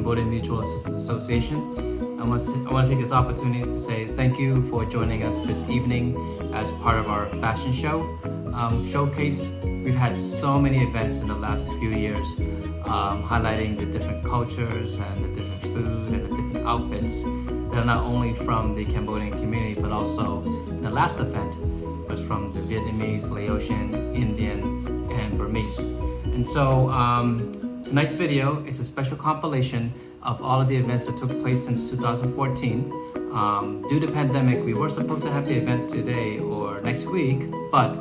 Cambodian Mutual Assistance Association. I want to take this opportunity to say thank you for joining us this evening as part of our fashion show showcase. We've had so many events in the last few years highlighting the different cultures and the different food and the different outfits that are not only from the Cambodian community, but also the last event was from the Vietnamese, Laotian, Indian, and Burmese. And so tonight's video is a special compilation of all of the events that took place since 2014. Due to pandemic, we were supposed to have the event today or next week, but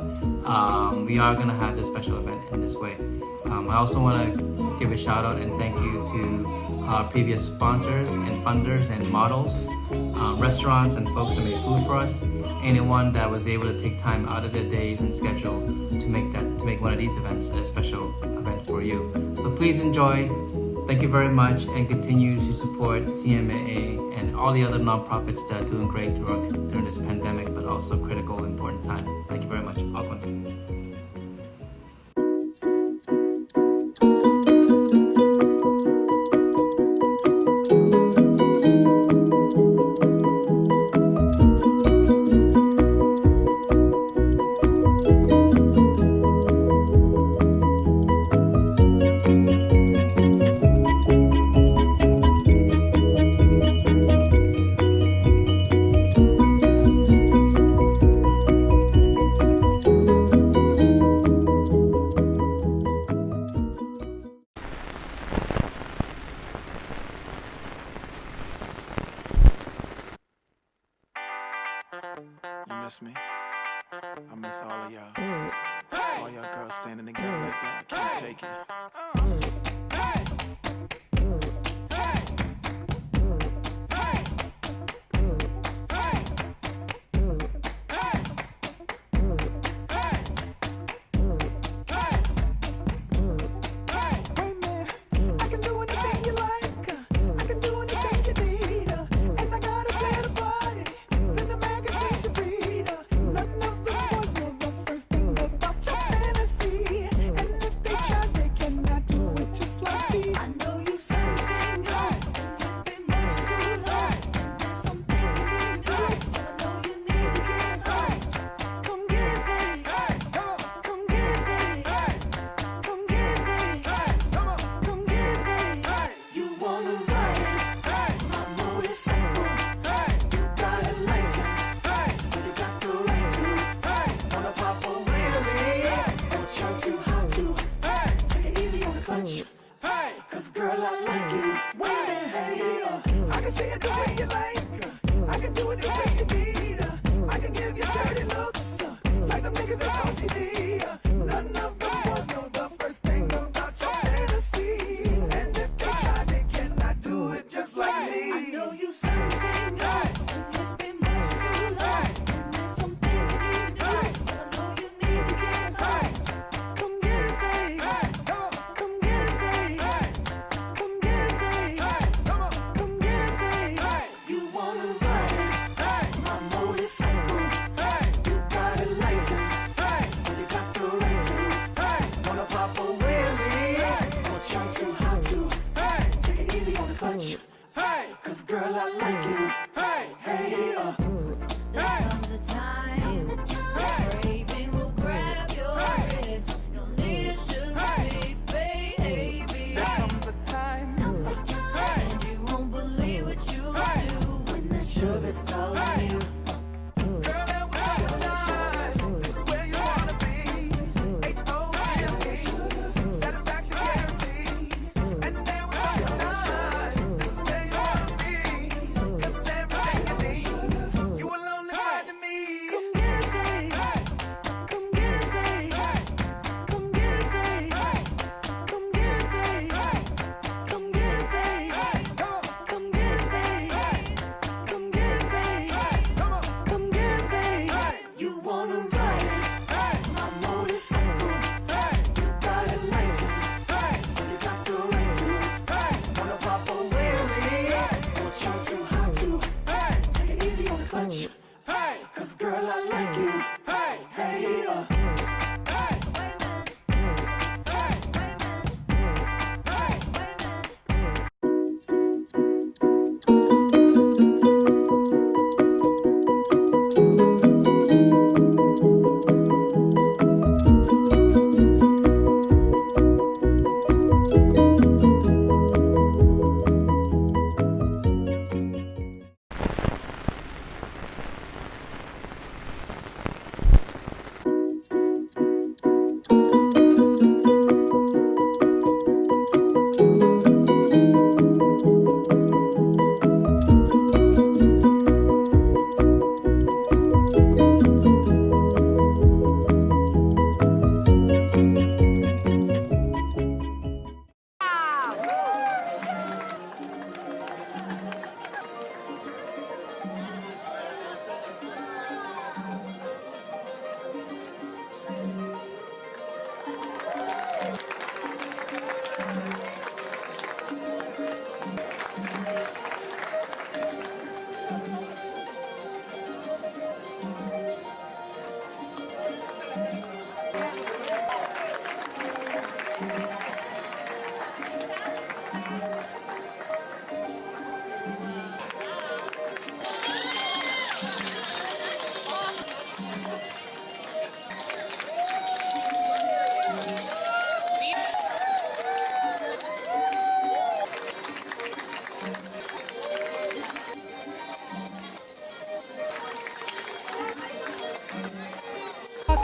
we are going to have this special event in this way. I also want to give a shout out and thank you to our previous sponsors and funders and models, restaurants and folks that made food for us, anyone that was able to take time out of their days and schedule to make one of these events a special event for you. So please enjoy. Thank you very much, and continue to support CMAA and all the other nonprofits that are doing great during this pandemic, but also critical, important time. Thank you very much. Welcome. You miss me? I miss all of y'all. All y'all girls standing together like that. I can't take it. Do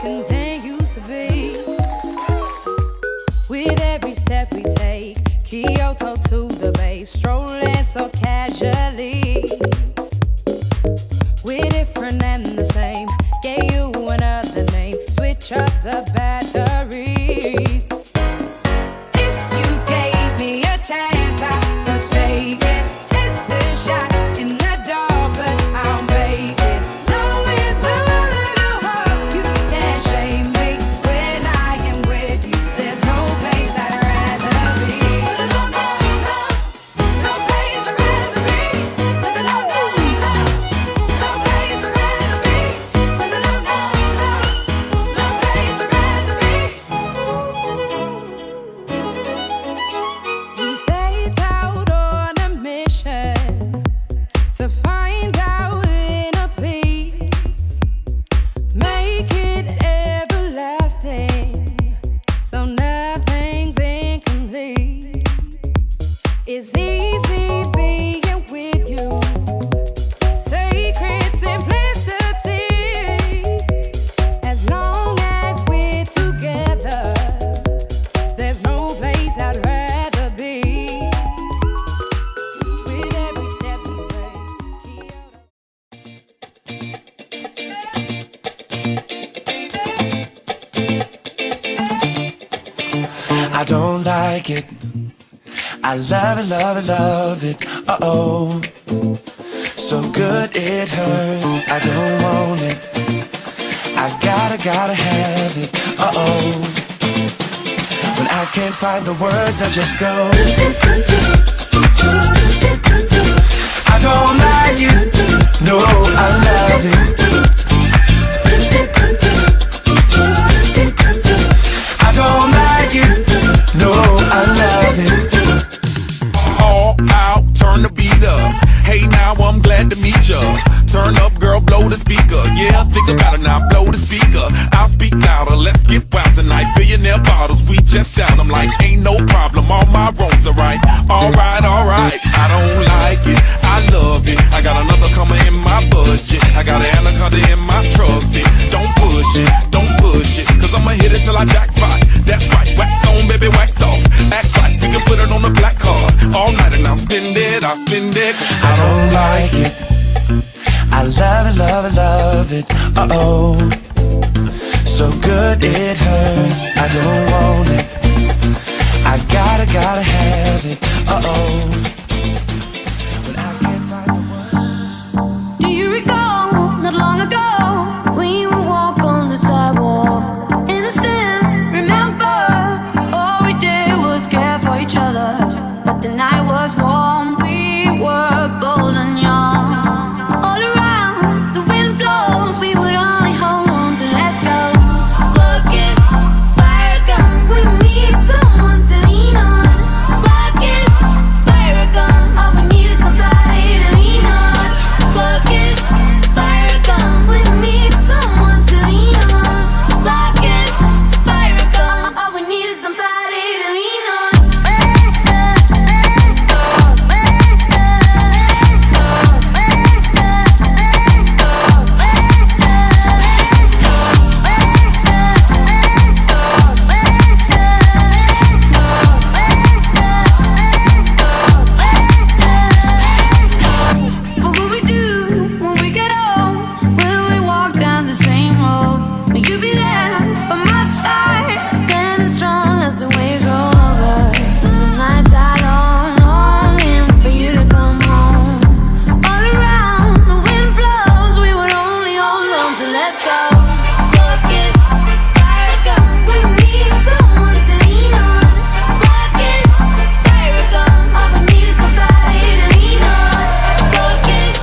Continues to be with every step we take, Kyoto to the bay, strolling so casually. We're different and the same, gave you another name, switch up the batteries. If you gave me a chance, I would take it. It's a shot in the dark, but I'll make it. Knowing the little heart, you can't shame me. When I am with you, there's no place I'd rather be. No, no, no, no place I'd rather be. No, no, no, no, no place I'd rather be. No, no, no, no, no place I'd rather be. We set out on a mission to find our inner peace, make it everlasting, so nothing's incomplete. It's easy being with you, sacred simplicity. As long as we're together, there's no place I'd rather be. With every step we take, I don't like it. I love it, love it, love it. Uh-oh. So good it hurts. I don't want it. I gotta have it. Uh-oh. When I can't find the words, I just go. I don't like it. No, I love it. I don't like it. No, I love it. All out, turn the beat up. Hey, now I'm glad to meet ya. Turn up, girl, blow the speaker. Yeah, think about it now, blow the speaker. I'll speak louder, let's get wild tonight. Billionaire bottles, we just down. I'm like, ain't no problem, all my wrongs are right. Alright, alright, I don't like it, I love it. I got another coming in my budget. I got an anaconda in my trophy. Don't push it, cause I'ma hit it till I jackpot. That's right, wax on, baby, wax off. Act right, we can put it on the black card. All night and I'll spend it, cause I don't like it. I love it, love it, love it. Uh-oh. So good it hurts. I don't want it. I gotta have it. Uh-oh. When I can't find the words. Do you recall, not long ago, we would walk on the sidewalk? Innocent, remember, all we did was care for each other. But the night was warm, we were bold and young. All around, the wind blows, we would only hold on to let go. Focus, fire gun, we need someone to lean on. Focus, fire gun, all we need is somebody to lean on. Focus, fire gun, we need someone to lean on. Focus, fire gun, all we need is somebody to lean on. What will we do when we get old? Will we walk down the same road? Will you be there by my side, standing strong as the waves roll over? And the nights are long, longing for you to come home. All around, the wind blows, we would only hold on to let go. Focus, fire gun, we need someone to lean on. Focus, fire gun, all we need is somebody to lean on. Focus,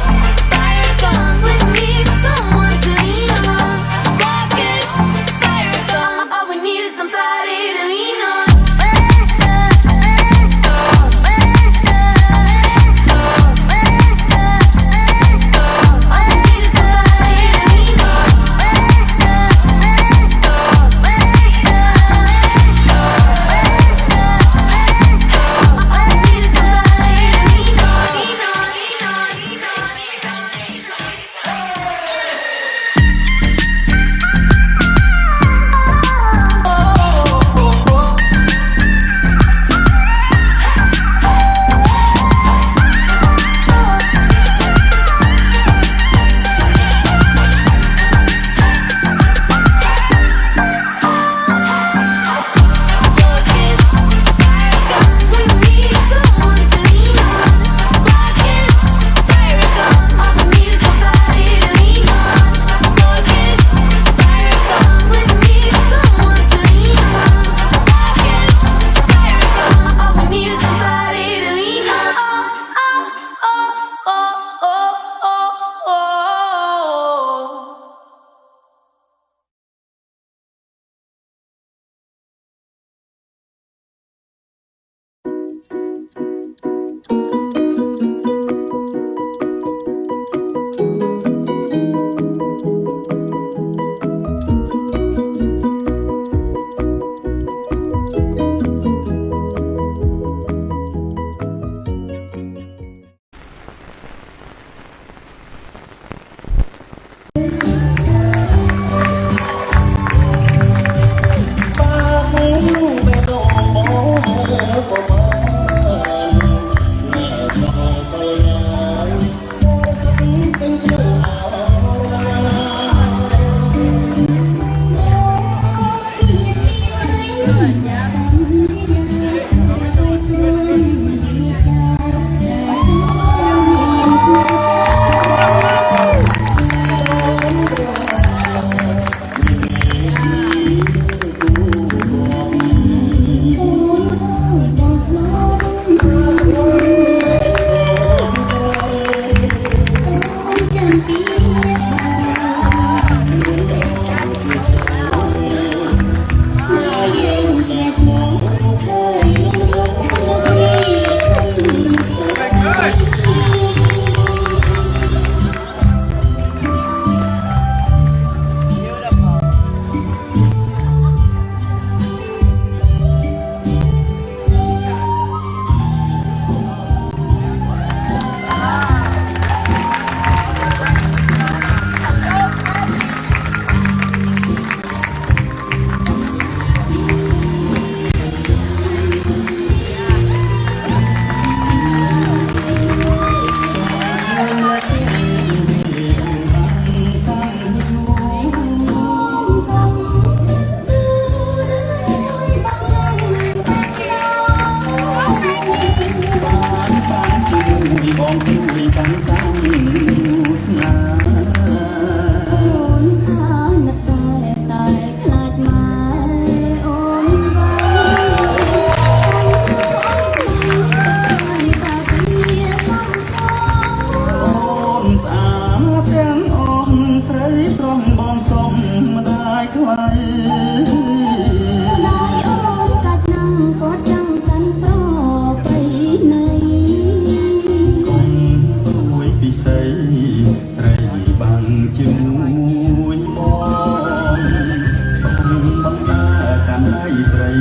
fire gun, we need someone to lean on. Focus, fire gun, all we need is somebody to lean on.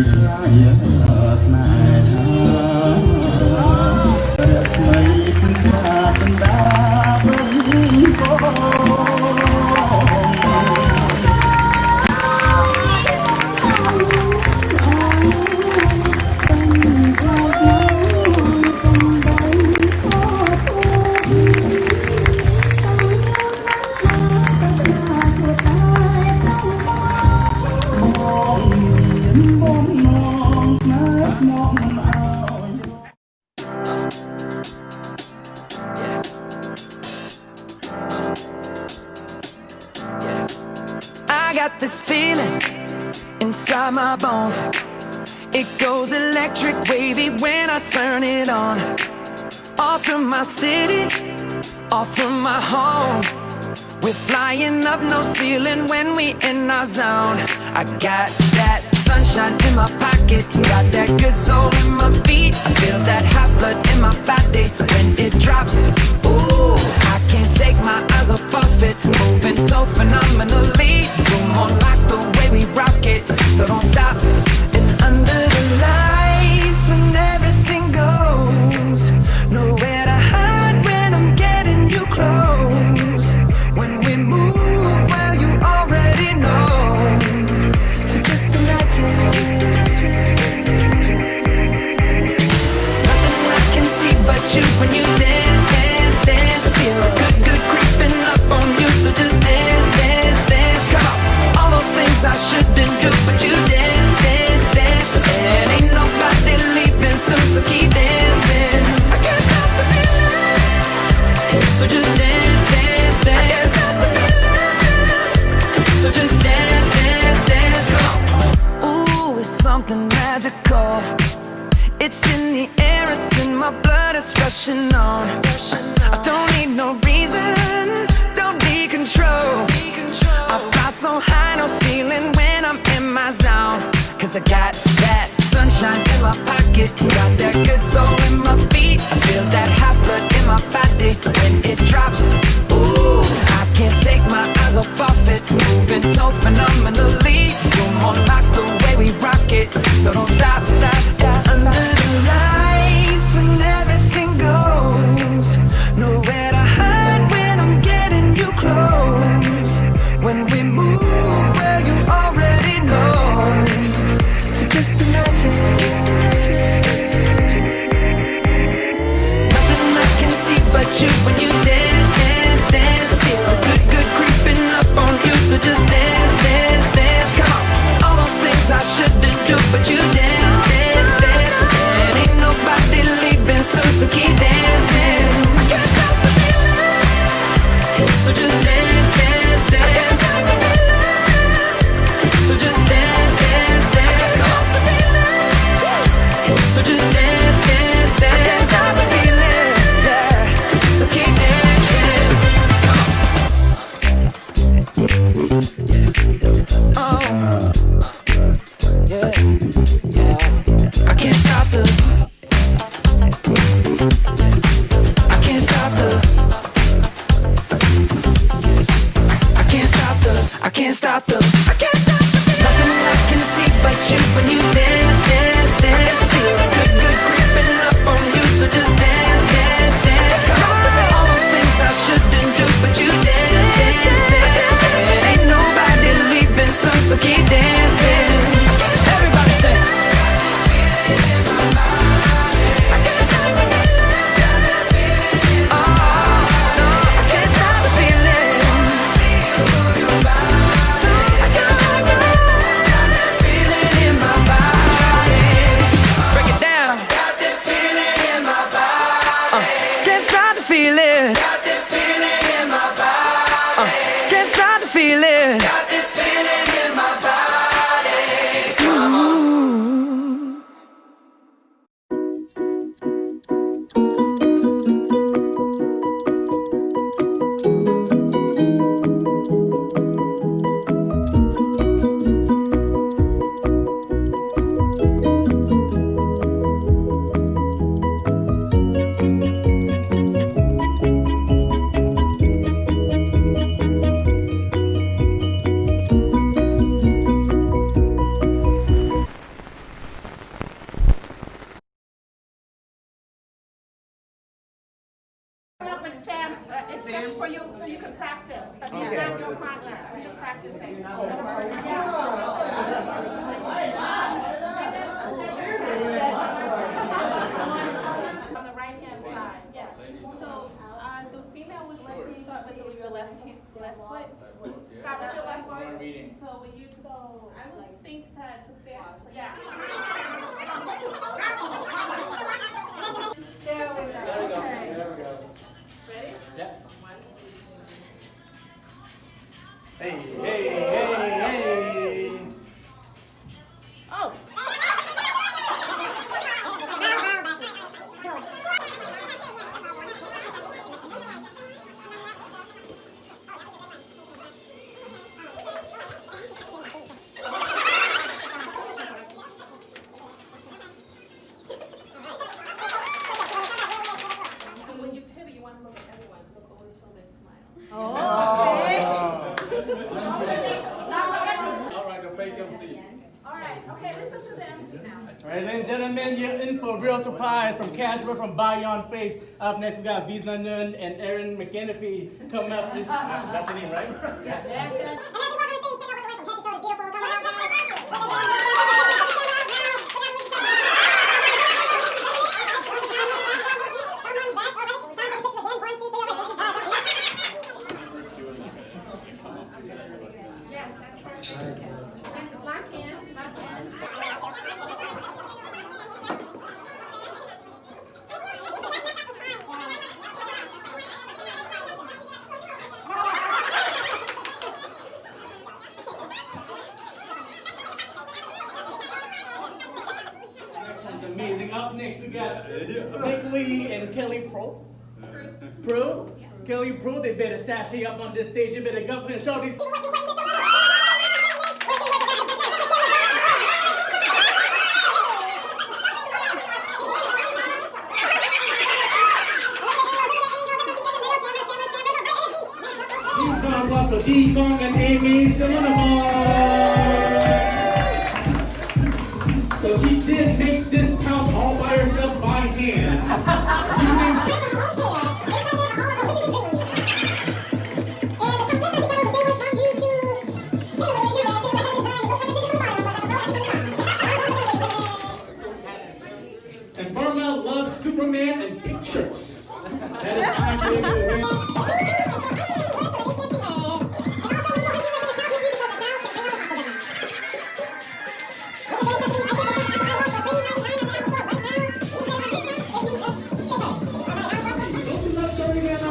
ស្នេហារស្មីភ្លឺថ្លាកណ្ដាលព្រៃកង I got this feeling inside my bones. It goes electric wavy when I turn it on. Off from my city, off from my home. We're flying up, no ceiling when we in our zone. I got that sunshine in my pocket, got that good soul in my feet. I feel that hot blood in my body when it drops. Ooh, I can't take my eyes off of it, moving so phenomenally. You're more like the way we rock it, so don't stop. And under the lights when everything goes, nowhere to hide when I'm getting you close. When we move, well you already know. So just imagine. Nothing I can see but you when you dance, dance, dance. Feel good, good creeping up on you. So just dance, dance, dance. Come on. All those things I shouldn't do, but you dance, dance, dance. And ain't nobody leaving soon, so keep dancing. I can't stop the feeling. So just dance, dance, dance. I can't stop the feeling. So just dance, dance, dance. Come on. Ooh, it's something magical. It's in the air, it's in my blood, it's rushing on. I don't need no reason, don't need control. I fly so high, no ceiling when I'm in my zone. Cause I got that sunshine in my pocket, got that good soul in my feet. I feel that hot blood in my body when it drops. Ooh, I can't take my eyes off of it, moving so phenomenally. You're more like the way we rock it, so don't stop, stop, stop. Under the lights when everything goes, nowhere to hide when I'm getting you close. When we move, well you already know. So just imagine. Nothing I can see but you when you dance, dance, dance. Feel good, good creeping up on you. So just dance, dance, dance. Come on. All those things I shouldn't do, but you dance, dance, dance. And ain't nobody leaving soon, so keep dancing. I can't stop the feeling. So just dance, dance, dance. I can't stop the feeling. So just dance, dance, dance. Stop the feeling. So just dance, dance, dance. I can't stop the feeling. Yeah. So keep dancing. Oh. Yeah. Yeah. I can't stop the. I can't stop the. I can't stop the. I can't stop the. I can't stop the. Nothing I can see but you when you dance, dance, dance. Feel good, good creeping up on you. So just dance, dance, dance. Come on. All those things I shouldn't do, but you dance, dance, dance. And ain't nobody leaving soon, so keep dancing. Everybody say. I can't stop the feeling. Oh, no, I can't stop the feeling. I can't stop the feeling in my body. foot. Stop with your left foot. Reading. So when you I would think that it's a bit. Yeah. There we go. There we go. Okay. There we go. Ready? Yep. Hey, hey, hey, hey. Oh. And when you pivot, you want to look at everyone. Look over the shoulder and smile. All right, go fake MC. All right. Okay, listen to the MC now. Ladies and gentlemen, you're in for a real surprise from Casper from Bayon Face. Up next, we got Vizna Nun and Aaron McKenzie coming up. That's the name, right? Yeah. Yes, that's perfect. And lock in, lock in. That's amazing. Up next, we got Nick Lee and Kelly Pro. Kelly Pro, they better sashay up on this stage. You better go up and show these. Please come up with D Song and Amy So she did make this count all by herself by hand. And Burma loves Superman and pink shirts. That is actually the Don't you love Tony, man? I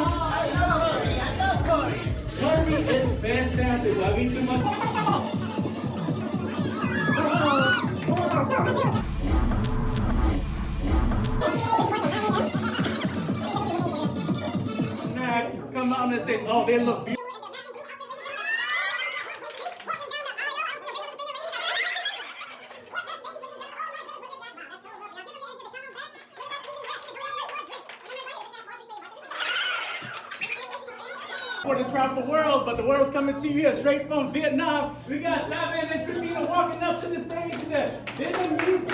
love Tony. Tony is fantastic. I mean, too much. Nah, come on and say, oh, they look beautiful. For to travel the world, but the world's coming to you here straight from Vietnam. We got Simon and Christina walking up to the stage in the Vietnamese.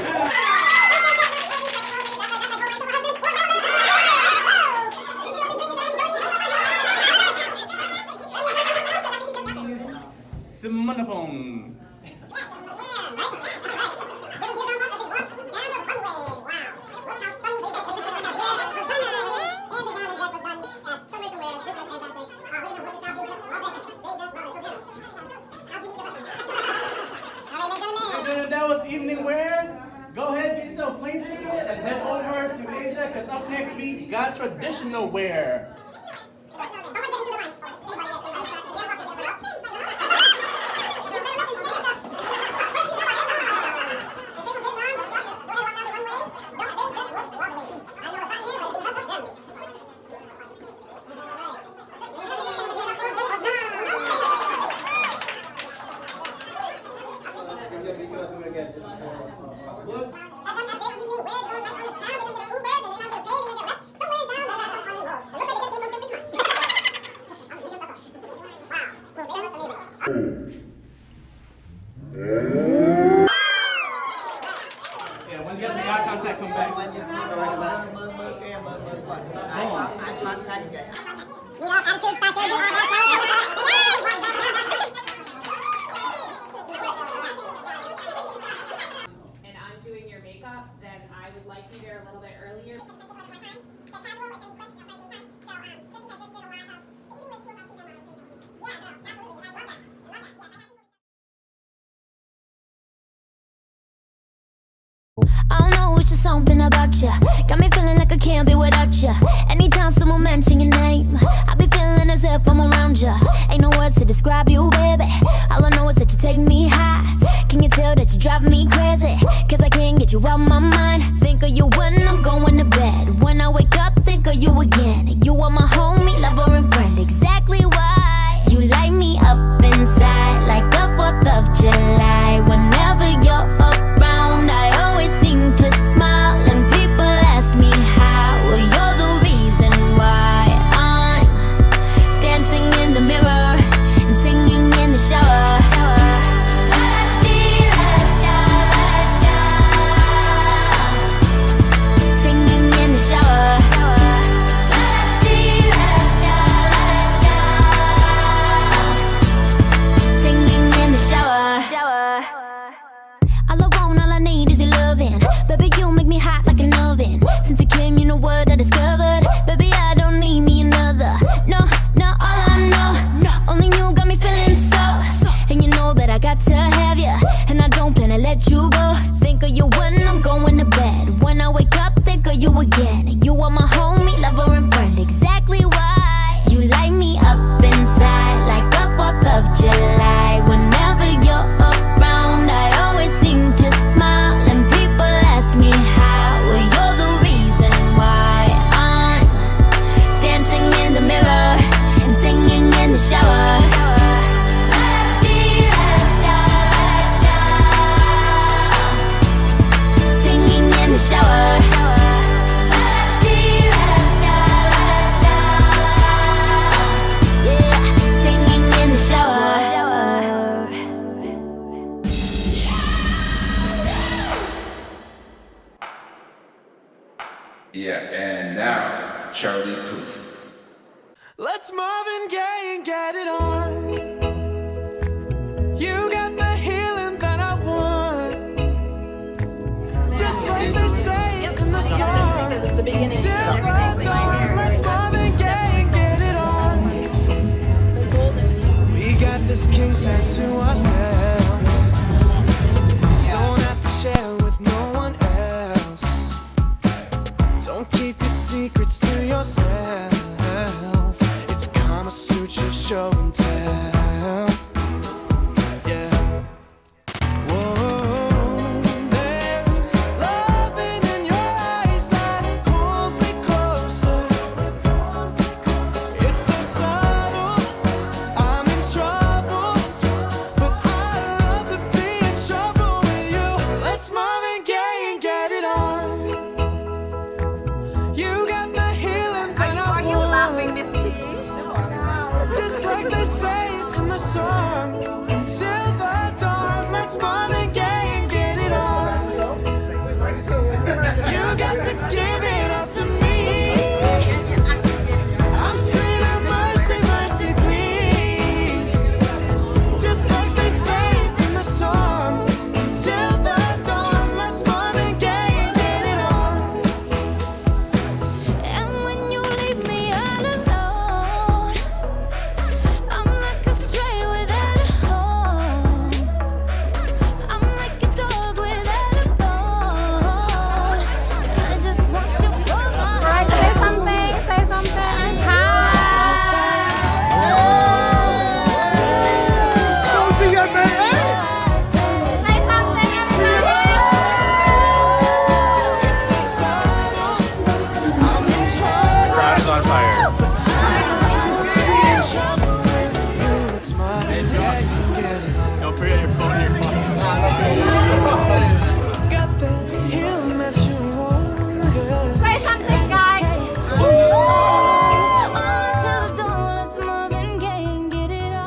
Simonophone. That was evening wear. Go ahead, get yourself a plane ticket and head over to Asia, because up next we got traditional wear. Yeah, once you get the eye contact, come back. And I'm doing your makeup, then I would like you there a little bit earlier. Yeah. I don't know, it's just something about you. Got me feeling like I can't be without you. Anytime someone mention your name, I be feeling as if I'm around you. Ain't no words to describe you, baby. All I know is that you take me high. Can you tell that you drive me crazy? Cause I can't get you out my mind. Think of you when I'm going to bed. When I wake up, think of you again. You are my homie, lover and friend. Exactly why you light me up inside like the 4th of July. Whenever you're around, I always seem to smile. And people ask me how. Well, you're the reason why I'm dancing in the mirror and singing in the shower. Singing in the shower. Singing in the shower. All I want, all I need is your loving. Baby, you make me hot like an oven. Since you came, you know what I discovered. Baby, I don't need me another. No, no, all I know, only you got me feeling so. And you know that I got to have you, and I don't plan to let you go. Think of you when I'm going to bed. When I wake up, think of you again. You are my homie, lover and friend. Exactly why you light me up inside like the 4th of July. Whenever you're around, I always seem to smile. And people ask me how. Well, you're the reason why I'm dancing in the mirror and singing in the shower. Singing in the shower. Yeah, singing in the shower. Yeah, and now, Charlie Puth. Let's Marvin Gaye and get it on. You got the healing that I want. Just like they say in the song. Till the dawn, let's Marvin Gaye and get it on. We got this king size to ourselves. Don't have to share with no one else. Don't keep your secrets to yourself. It's Kama Sutra show and tell. Yeah. Whoa. There's loving in your eyes that pulls me closer. It's so subtle. I'm in trouble, but I love to be in trouble with you. Let's Marvin Gaye and get it on. You got the healing that I want. Just like they say in the song. Till the dawn, let's Marvin Gaye and get it on. You got to give it all to me. I'm screaming mercy, mercy, please. Just like they say in the song. Till the dawn, let's Marvin Gaye and get it on. And when you leave me all alone, I'm like a stray without a home. I'm like a dog without a bone. I just want you for my Right, say something, say something. Hi. Say something, everybody. It's so subtle. I'm in trouble. Crowd is on fire. In trouble with you. It's Marvin Gaye and get it on. Don't forget your phone in your pocket. Got that healing that you want. Yeah. Say something, guys. Until the dawn, let's Marvin Gaye and get it on.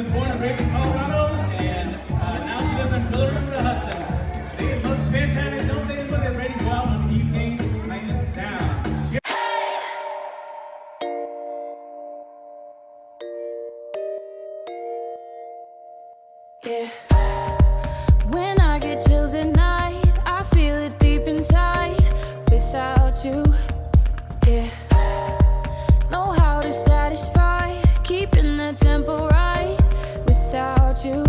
was born and raised in Colorado, and now she lives in Miller River, Hudson. They look fantastic, don't they? Look at ready to go out in the evening, lighting this down. Yeah. When I get chills at night, I feel it deep inside. Without you, yeah. Know how to satisfy, keeping the tempo right. Without you,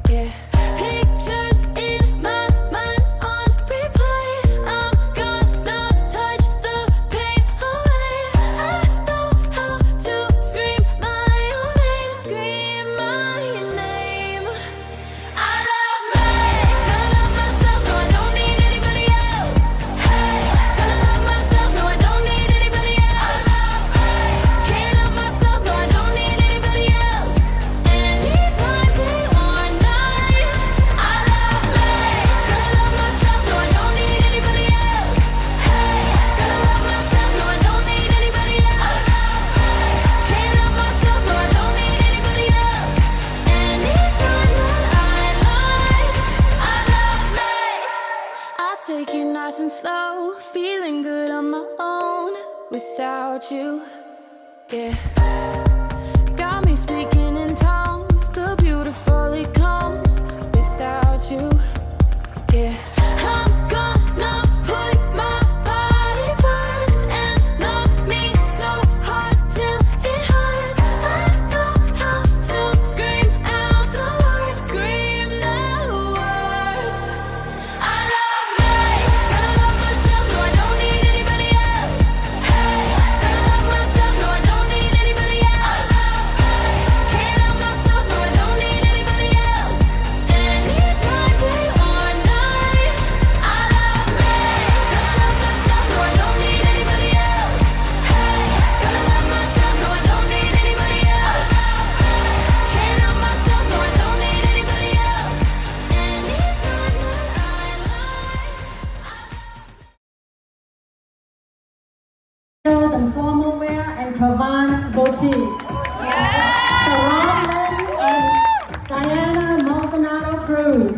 yeah. Pictures in my mind on replay. I'm gonna touch the pain away. I know how to scream my own name, scream my name. I love me, gonna love myself, no I don't need anybody else. Hey, gonna love myself, no I don't need anybody else. Can't love myself, no I don't need anybody else. Anytime, day or night. I love me, gonna love myself, no I don't need anybody else. Hey, gonna love myself, no I don't need anybody else. Can't love myself, no I don't need anybody else. Anytime that I like, I love me. I'll take it nice and slow, feeling good on my own without you, yeah. Got me speaking in tongues, the beautiful it comes without you, yeah. I'm gonna put my body first and love me so hard till it hurts. I know how to scream out the words, scream the words. I love me, gonna love myself, no I don't need anybody else. Hey, gonna love myself, no I don't need anybody else. Can't love myself, no I don't need anybody else. Anytime, day or night. I love me, gonna love myself, no I don't need anybody else. Hey, gonna love myself, no I don't need anybody else. Can't love myself, no I don't need anybody else. Anytime that I like. And formal wear and Provence boutique. Salon Lynn and Diana Maldonado Cruz.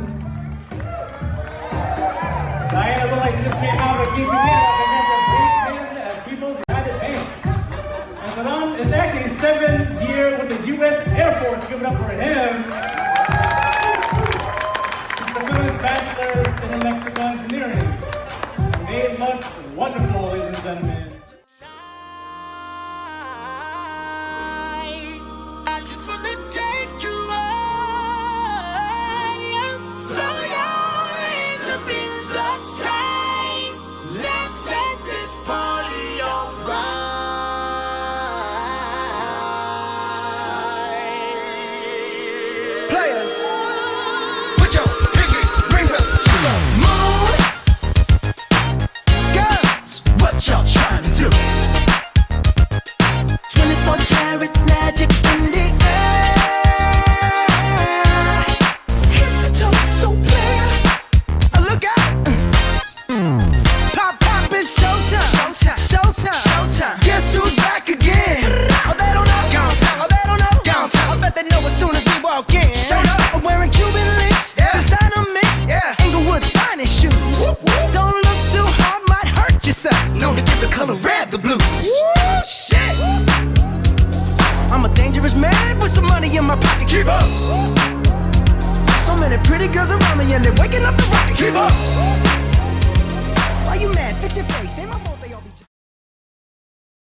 Diana looked like she just came out of keeping it like a people's United Bank. And Saddam is actually 7th year with the U.S. Air Force. Give it up for him. He's pursuing his bachelor's in electrical engineering. And they look wonderful, ladies and gentlemen. I just wanna take you high, throw your hands up in the sky. Let's set this party alright. Players, put your pinky rings up to the moon. Girls, what y'all trying to do? 24 karat magic in the air. Head to toe so clear. Look out. Pop, pop, it's showtime. Showtime. Showtime. Showtime. Guess who's back again? Oh, they don't know. Gone time. Oh, they don't know. Gone time. I bet they know as soon as we walk in. Showed up. I'm wearing Cuban links. Yeah. Designer mix. Yeah. Inglewood's finest shoes. Whoop, whoop. Don't look too hard, might hurt yourself. Known to give the color red the blues. Woo, shit. I'm a dangerous man with some money in my pocket. Keep up. So many pretty girls around me and they're waking up the rocket. Keep up. Why you mad? Fix your face. Ain't my fault they all be.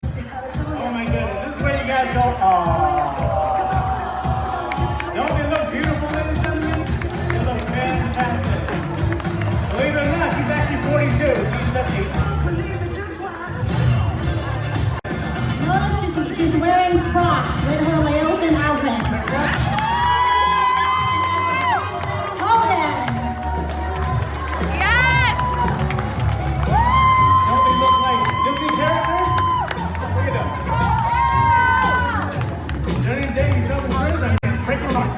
Oh my goodness, this is where you guys go, aww. Don't they look beautiful, ladies and gentlemen? They look fantastic. Believe it or not, she's actually 42. She's 78. Notice she's wearing Crocs with her Laotian outfit. Hold it. Don't they look like Disney characters? Look at them. During the day, you tell the friends, I can break them off.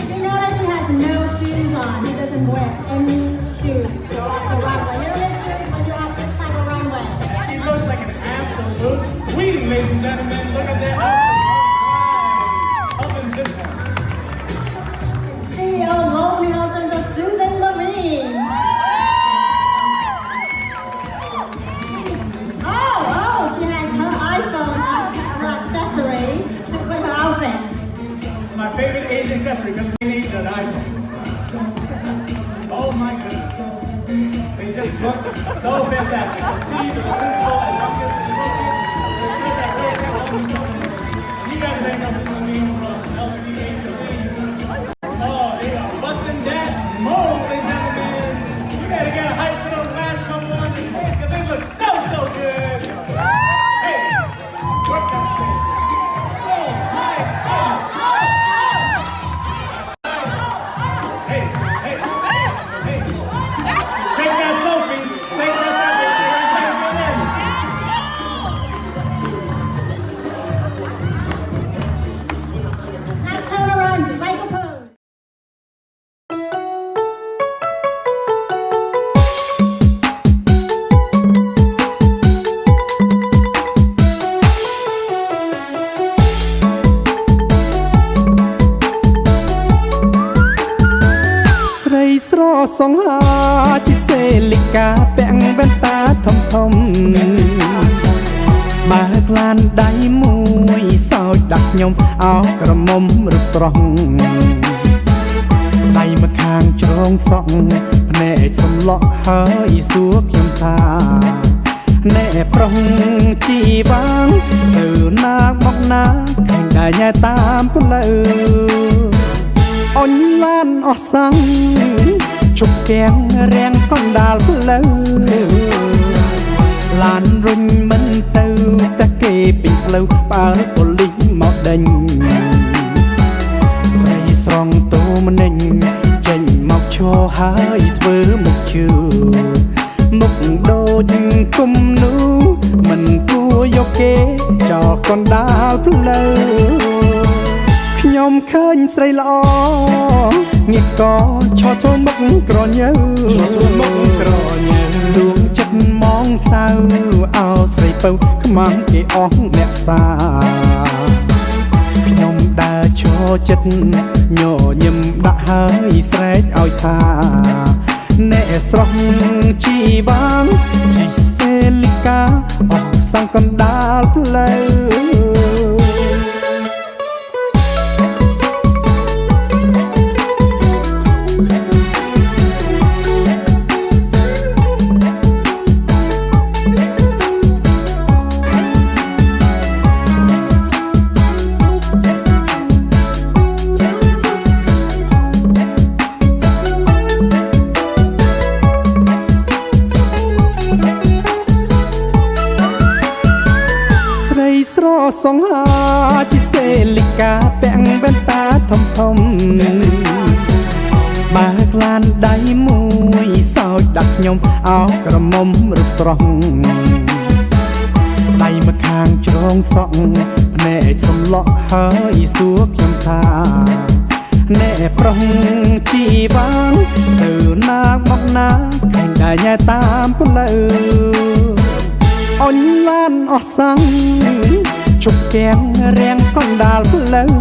You notice he has no shoes on. He doesn't wear any shoes. So off the runway. You know this shoes when you're off this type of runway. She looks like an absolute queen, ladies and gentlemen. Look at that outfit. Up in this one. amazing accessory because we need an iPhone. Oh my goodness. They just look so fantastic. See the principal and Marcus and you guys ain't nothing from me from LCA to me. Oh, they are busting that mold, ladies and gentlemen. You gotta get a hype for those last couple ones because they look so good. Hey, work that thing. Oh my God. Hey, hey, hey, hey. Take that selfie. Take that selfie. Now turn around, make a pose. ស្រីស្រសង្ហាជាសេលិកាពាក់វ៉ែនតាធំធំបើកឡានដៃមួយសោចដាក់ខ្ញុំអោក្រមុំរឹកស្រស់ដៃម្ខាងជ្រងសក់ភ្នែកសំឡក់ហើយសួរខ្ញុំថាណែប្រុសជីវាងទៅណាមកណាឃើញតែញ៉ែតាមផ្លូវអញឡានអស់សាំងជប់កៀងរាំងកណ្ដាលផ្លូវឡានរុញមិនទៅស្ទះគេពេញផ្លូវបើប៉ូលីសមកដេញស្រីស្រង់តូម្នេញចេញមកឈរហើយធ្វើមុខជឿមុខដូចគុំនោះមិនគួរយកគេចោលកណ្ដាលផ្លូវខ្ញុំឃើញស្រីល្អងាកក៏ឈរធ្វើមុខក្រញើដួងចិត្តមងសៅអោស្រីពៅខ្មាំងគេអស់អ្នកសាខ្ញុំដើរឈរចិត្តញញឹមដាក់ហើយស្រែកឲ្យថាអ្នកស្រស់ជីវាងជីសេលិកាអស់សង្កណ្ដាលផ្លូវស្រសង្ហាជាសេលិកាពាក់វ៉ែនតាធំធំបើកឡានដៃមួយសោចដាក់ខ្ញុំអោក្រមុំរឹកស្រស់ដៃម្ខាងជ្រងសក់ភ្នែកសំឡក់ហើយសួរខ្ញុំថាណែប្រុសជីវាងទៅណាមកណាឃើញតែញ៉ែតាមផ្លូវអញឡានអស់សាំងជប់កៀងរាំងកណ្ដាលផ្លូវ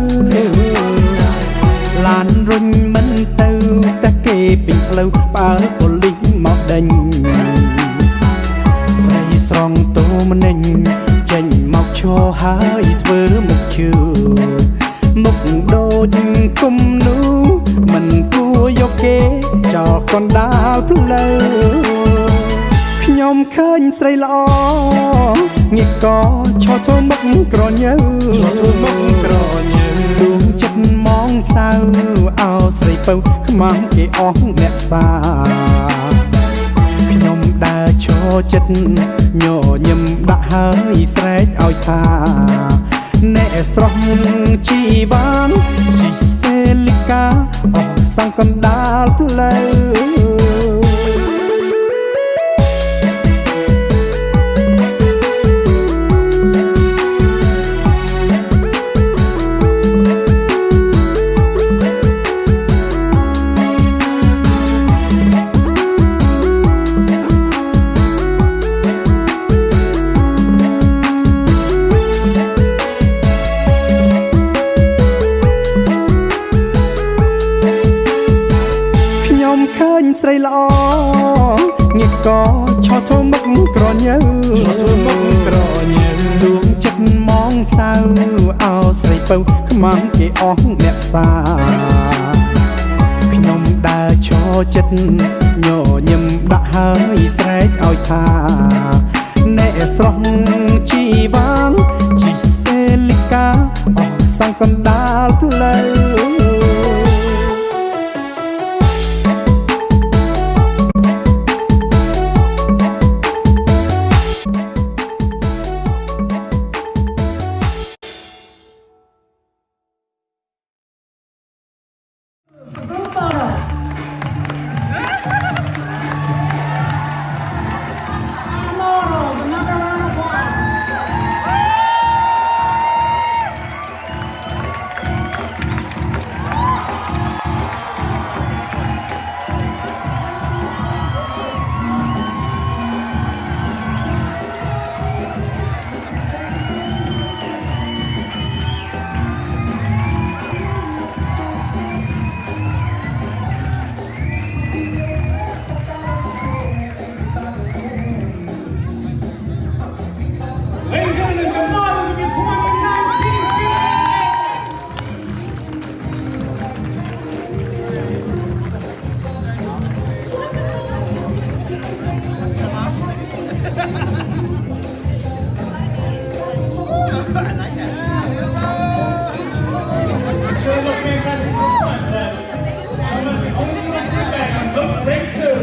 ឡានរុញមិនទៅស្ទះគេពេញផ្លូវបើប៉ូលីសមកដេញស្រីស្រង់តូម្នេញចេញមកឈរហើយធ្វើមុខជឿមុខដូចគុំនោះមិនគួរយកគេចោលកណ្ដាលផ្លូវខ្ញុំឃើញស្រីល្អងាកក៏ឈរធ្វើមុខក្រញើដួងចិត្តមងសៅអោស្រីពៅខ្មាំងគេអស់អ្នកសាខ្ញុំដើរឈរចិត្តញញឹមដាក់ហើយស្រែកឲ្យថាអ្នកស្រស់ជីវាងជីសេលិកាអស់សង្កណ្ដាលផ្លូវឃើញស្រីល្អងាកក៏ឈរធ្វើមុខក្រញើដួងចិត្តមងស សៅអោស្រីពៅខ្មាំងគេអស់អ្នកផ្សារខ្ញុំដើរឈរចិត្តញញឹមដាក់ហើយស្រែកឲ្យថាអ្នកស្រស់ជីវ៉ានជីសេលីកាអស់សង្កណ្ដាលផ្លូវGroup photos. Tomorrow, another round of applause. Ladies and gentlemen, the model of the 2019 CMAA. Sure look fantastic for fun, but you must only look your back and look straight too.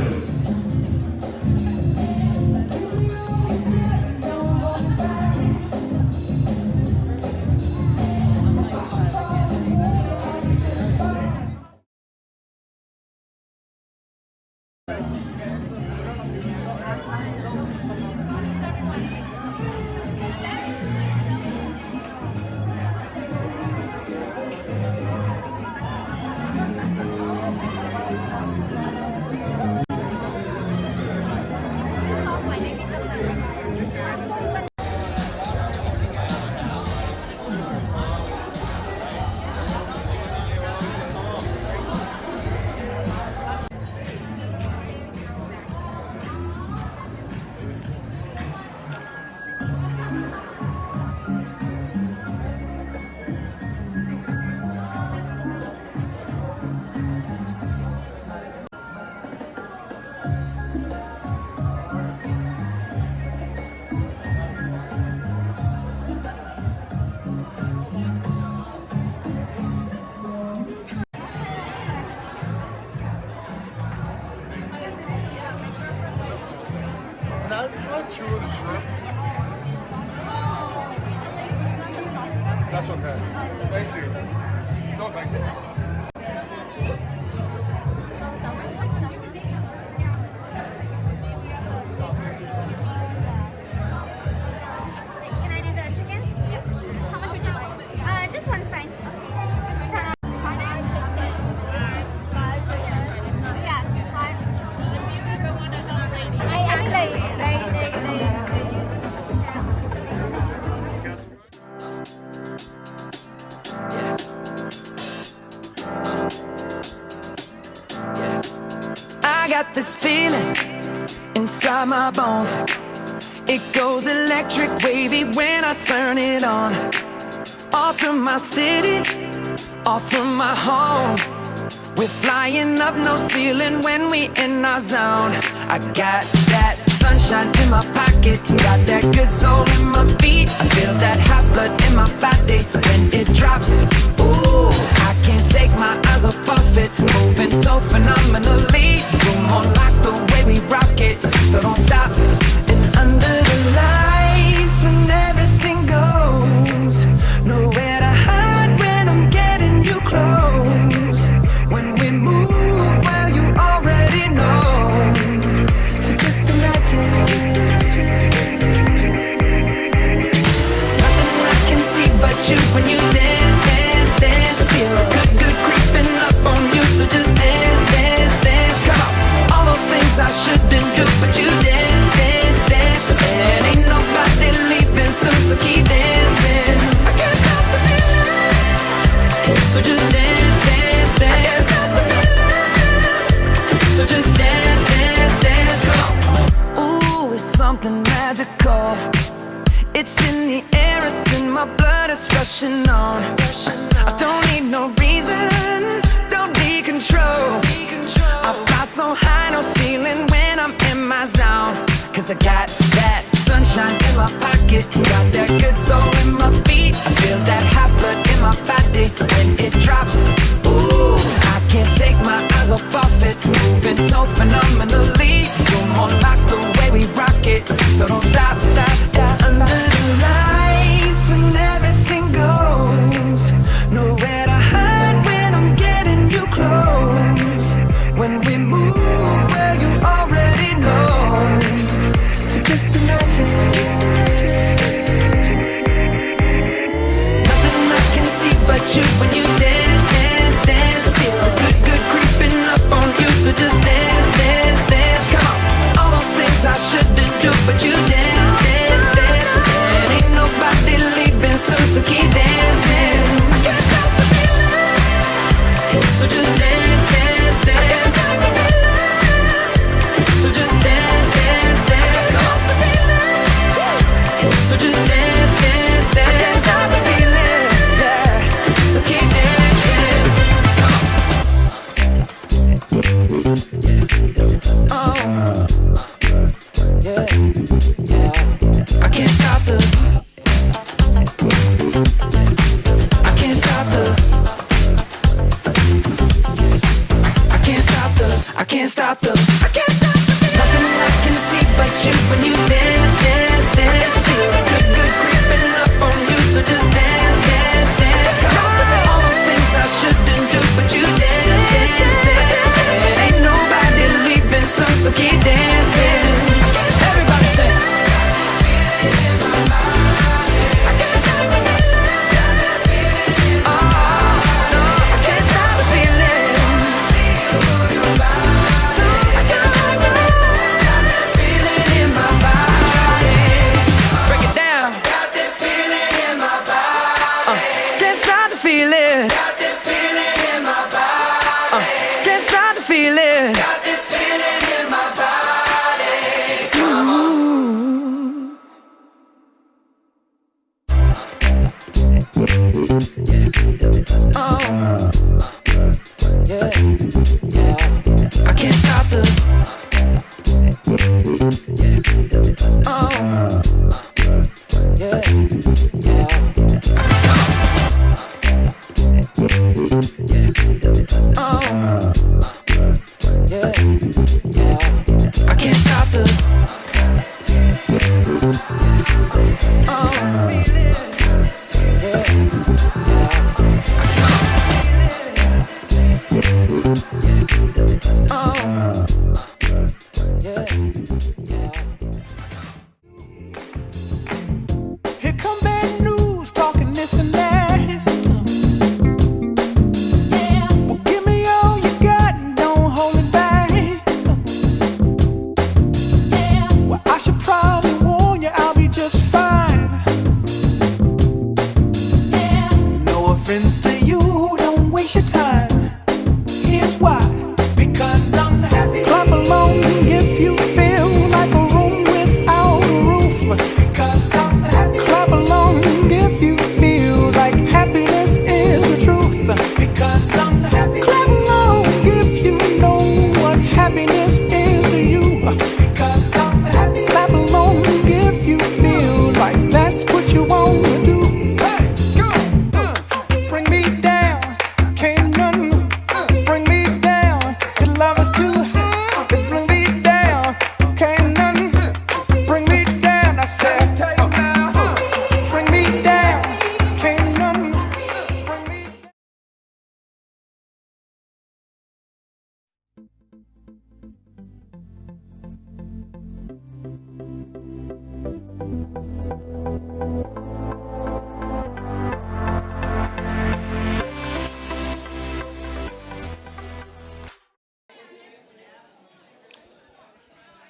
That's okay. Thank you. No, thank you. Can I do the chicken? Yes. How much would you like? Just one's fine. I got this feeling inside my bones. It goes electric wavy when I turn it on. All through my city, all through my home. We're flying up, no ceiling when we in our zone. I got that sunshine in my pocket, got that good soul in my feet. I feel that hot blood in my body when it drops. Ooh, I can't take my eyes off of it, moving so phenomenally. You're more like the way we rock it, so don't stop. And under the lights when everything goes, nowhere to hide when I'm getting you close. When we move, well you already know. So just imagine. Nothing I can see but you when you dance, dance, dance. Feel good, good creeping rushing on. I don't need no reason, don't need control. I fly so high, no ceiling when I'm in my zone. Cause I got that sunshine in my pocket, got that good soul in my feet. I feel that hot blood in my body when it drops. Ooh, I can't take my eyes off it, moving so phenomenally. You're more like the way we rock it, so don't stop, stop, stop. Under the lights when everything goes, nowhere to hide when I'm getting you close. When we move, well you already know, so just imagine. Nothing I can see but you when you dance, dance, dance. Feel the good, good creeping up on you, so just dance, dance, dance. Come on, all those things I shouldn't do, but you dance, dance, dance. And ain't nobody leaving soon, so keep dancing. I can't stop the feeling, so just dance, dance, dance. So just dance, dance, dance. Stop the feeling, so just dance, dance, dance. I can't stop the feeling, yeah. So keep dancing. Oh, yeah, yeah. I can't stop the. I can't stop the. I can't stop the. I can't stop the. I can't stop the. Nothing I can see but you when you dance, dance, dance. Feel the good, good creeping up on you, so just dance, dance, dance. Come on, all those things I shouldn't do, but you dance, dance, dance. And ain't nobody leaving soon, so keep dancing. Everybody say. I can't stop the feeling. Oh, no, I can't stop the feeling. I can't stop the feeling in my body. Break it down. Got this feeling in my body. Can't stop the feeling. Got this feeling in my body. Can't stop the feeling. Got this feeling in my body. Come on. Oh, yeah, yeah. I can't stop the. Oh, yeah, yeah. Oh, yeah, yeah. I can't stop the. Oh, yeah, yeah. Oh, yeah, yeah. Here come bad news, talking this and that. Well, give me all you got and don't hold it back. Well, I should probably warn you, I'll be just fine. No offense to you, don't waste your time. Here's why. Because I'm happy. Clap along if you feel like a room without a roof. Because I'm happy. Clap along if you feel like happiness is the truth. Because I'm happy. Clap along if you know what happiness is to you. Because I'm happy. Clap along if you feel like that's what you want to do. Hey, go. Bring me down, can't none bring me down. Your love is too high, they bring me down. Can't none bring me down. I said, bring me down, can't none bring me down.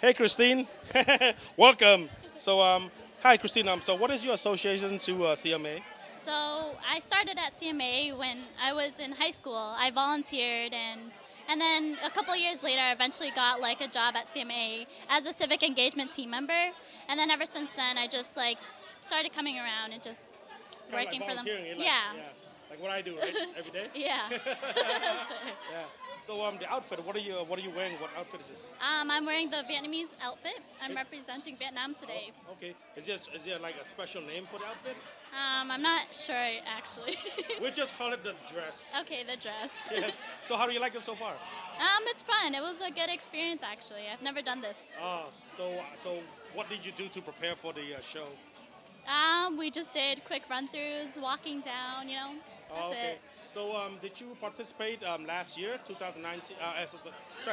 Hey, Christine. Welcome. So, hi, Christine. So what is your association to CMA? So I started at CMAA when I was in high school. I volunteered and then a couple years later I eventually got like a job at CMAA as a civic engagement team member. And then ever since then I just like started coming around and just working like for them. volunteering, Yeah. Like what I do, right? Every day. Yeah. Yeah. So the outfit. What are you wearing? What outfit is this? I'm wearing the Vietnamese outfit. I'm representing Vietnam today. Okay. Is there like a special name for the outfit? I'm not sure actually. We just call it the dress. Okay, the dress. Yes. So how do you like it so far? It's fun. It was a good experience actually. I've never done this. So what did you do to prepare for the show? We just did quick run-throughs, walking down, That's it. So did you participate last year, 2019?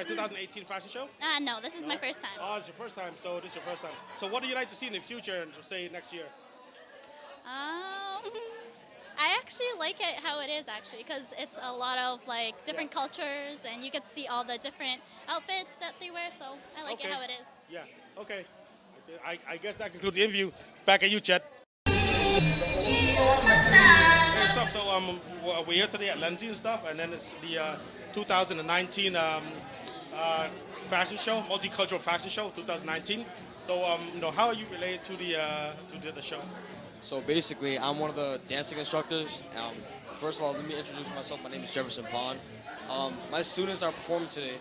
2018 fashion show? No, this is my first time. Oh, it's your first time. So this is your first time. So what do you like to see in the future and say next year? I actually like it how it is actually because it's a lot of like different cultures and you get to see all the different outfits that they wear. So I like it how it is. Yeah. Okay. I guess that concludes the interview. Back at you, Chet. Hey, what's up? So we're here today at Lenzi and stuff, and then it's the 2019 fashion show, multicultural fashion show, 2019. So how are you related to the show? So basically, I'm one of the dancing instructors. First of all, let me introduce myself. My name is Jefferson Pond. My students are performing today,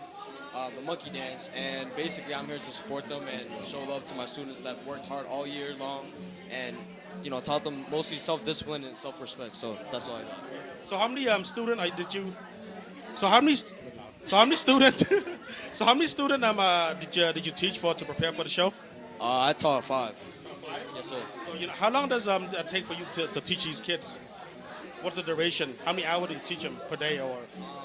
the monkey dance, and basically I'm here to support them and show love to my students that worked hard all year long, and taught them mostly self-discipline and self-respect. So that's all I got. So how many student did you? So how many student? So how many student did you teach to prepare for the show? I taught 5. Yes, sir. So how long does it take for you to teach these kids? What's the duration? How many hours do you teach them per day? Or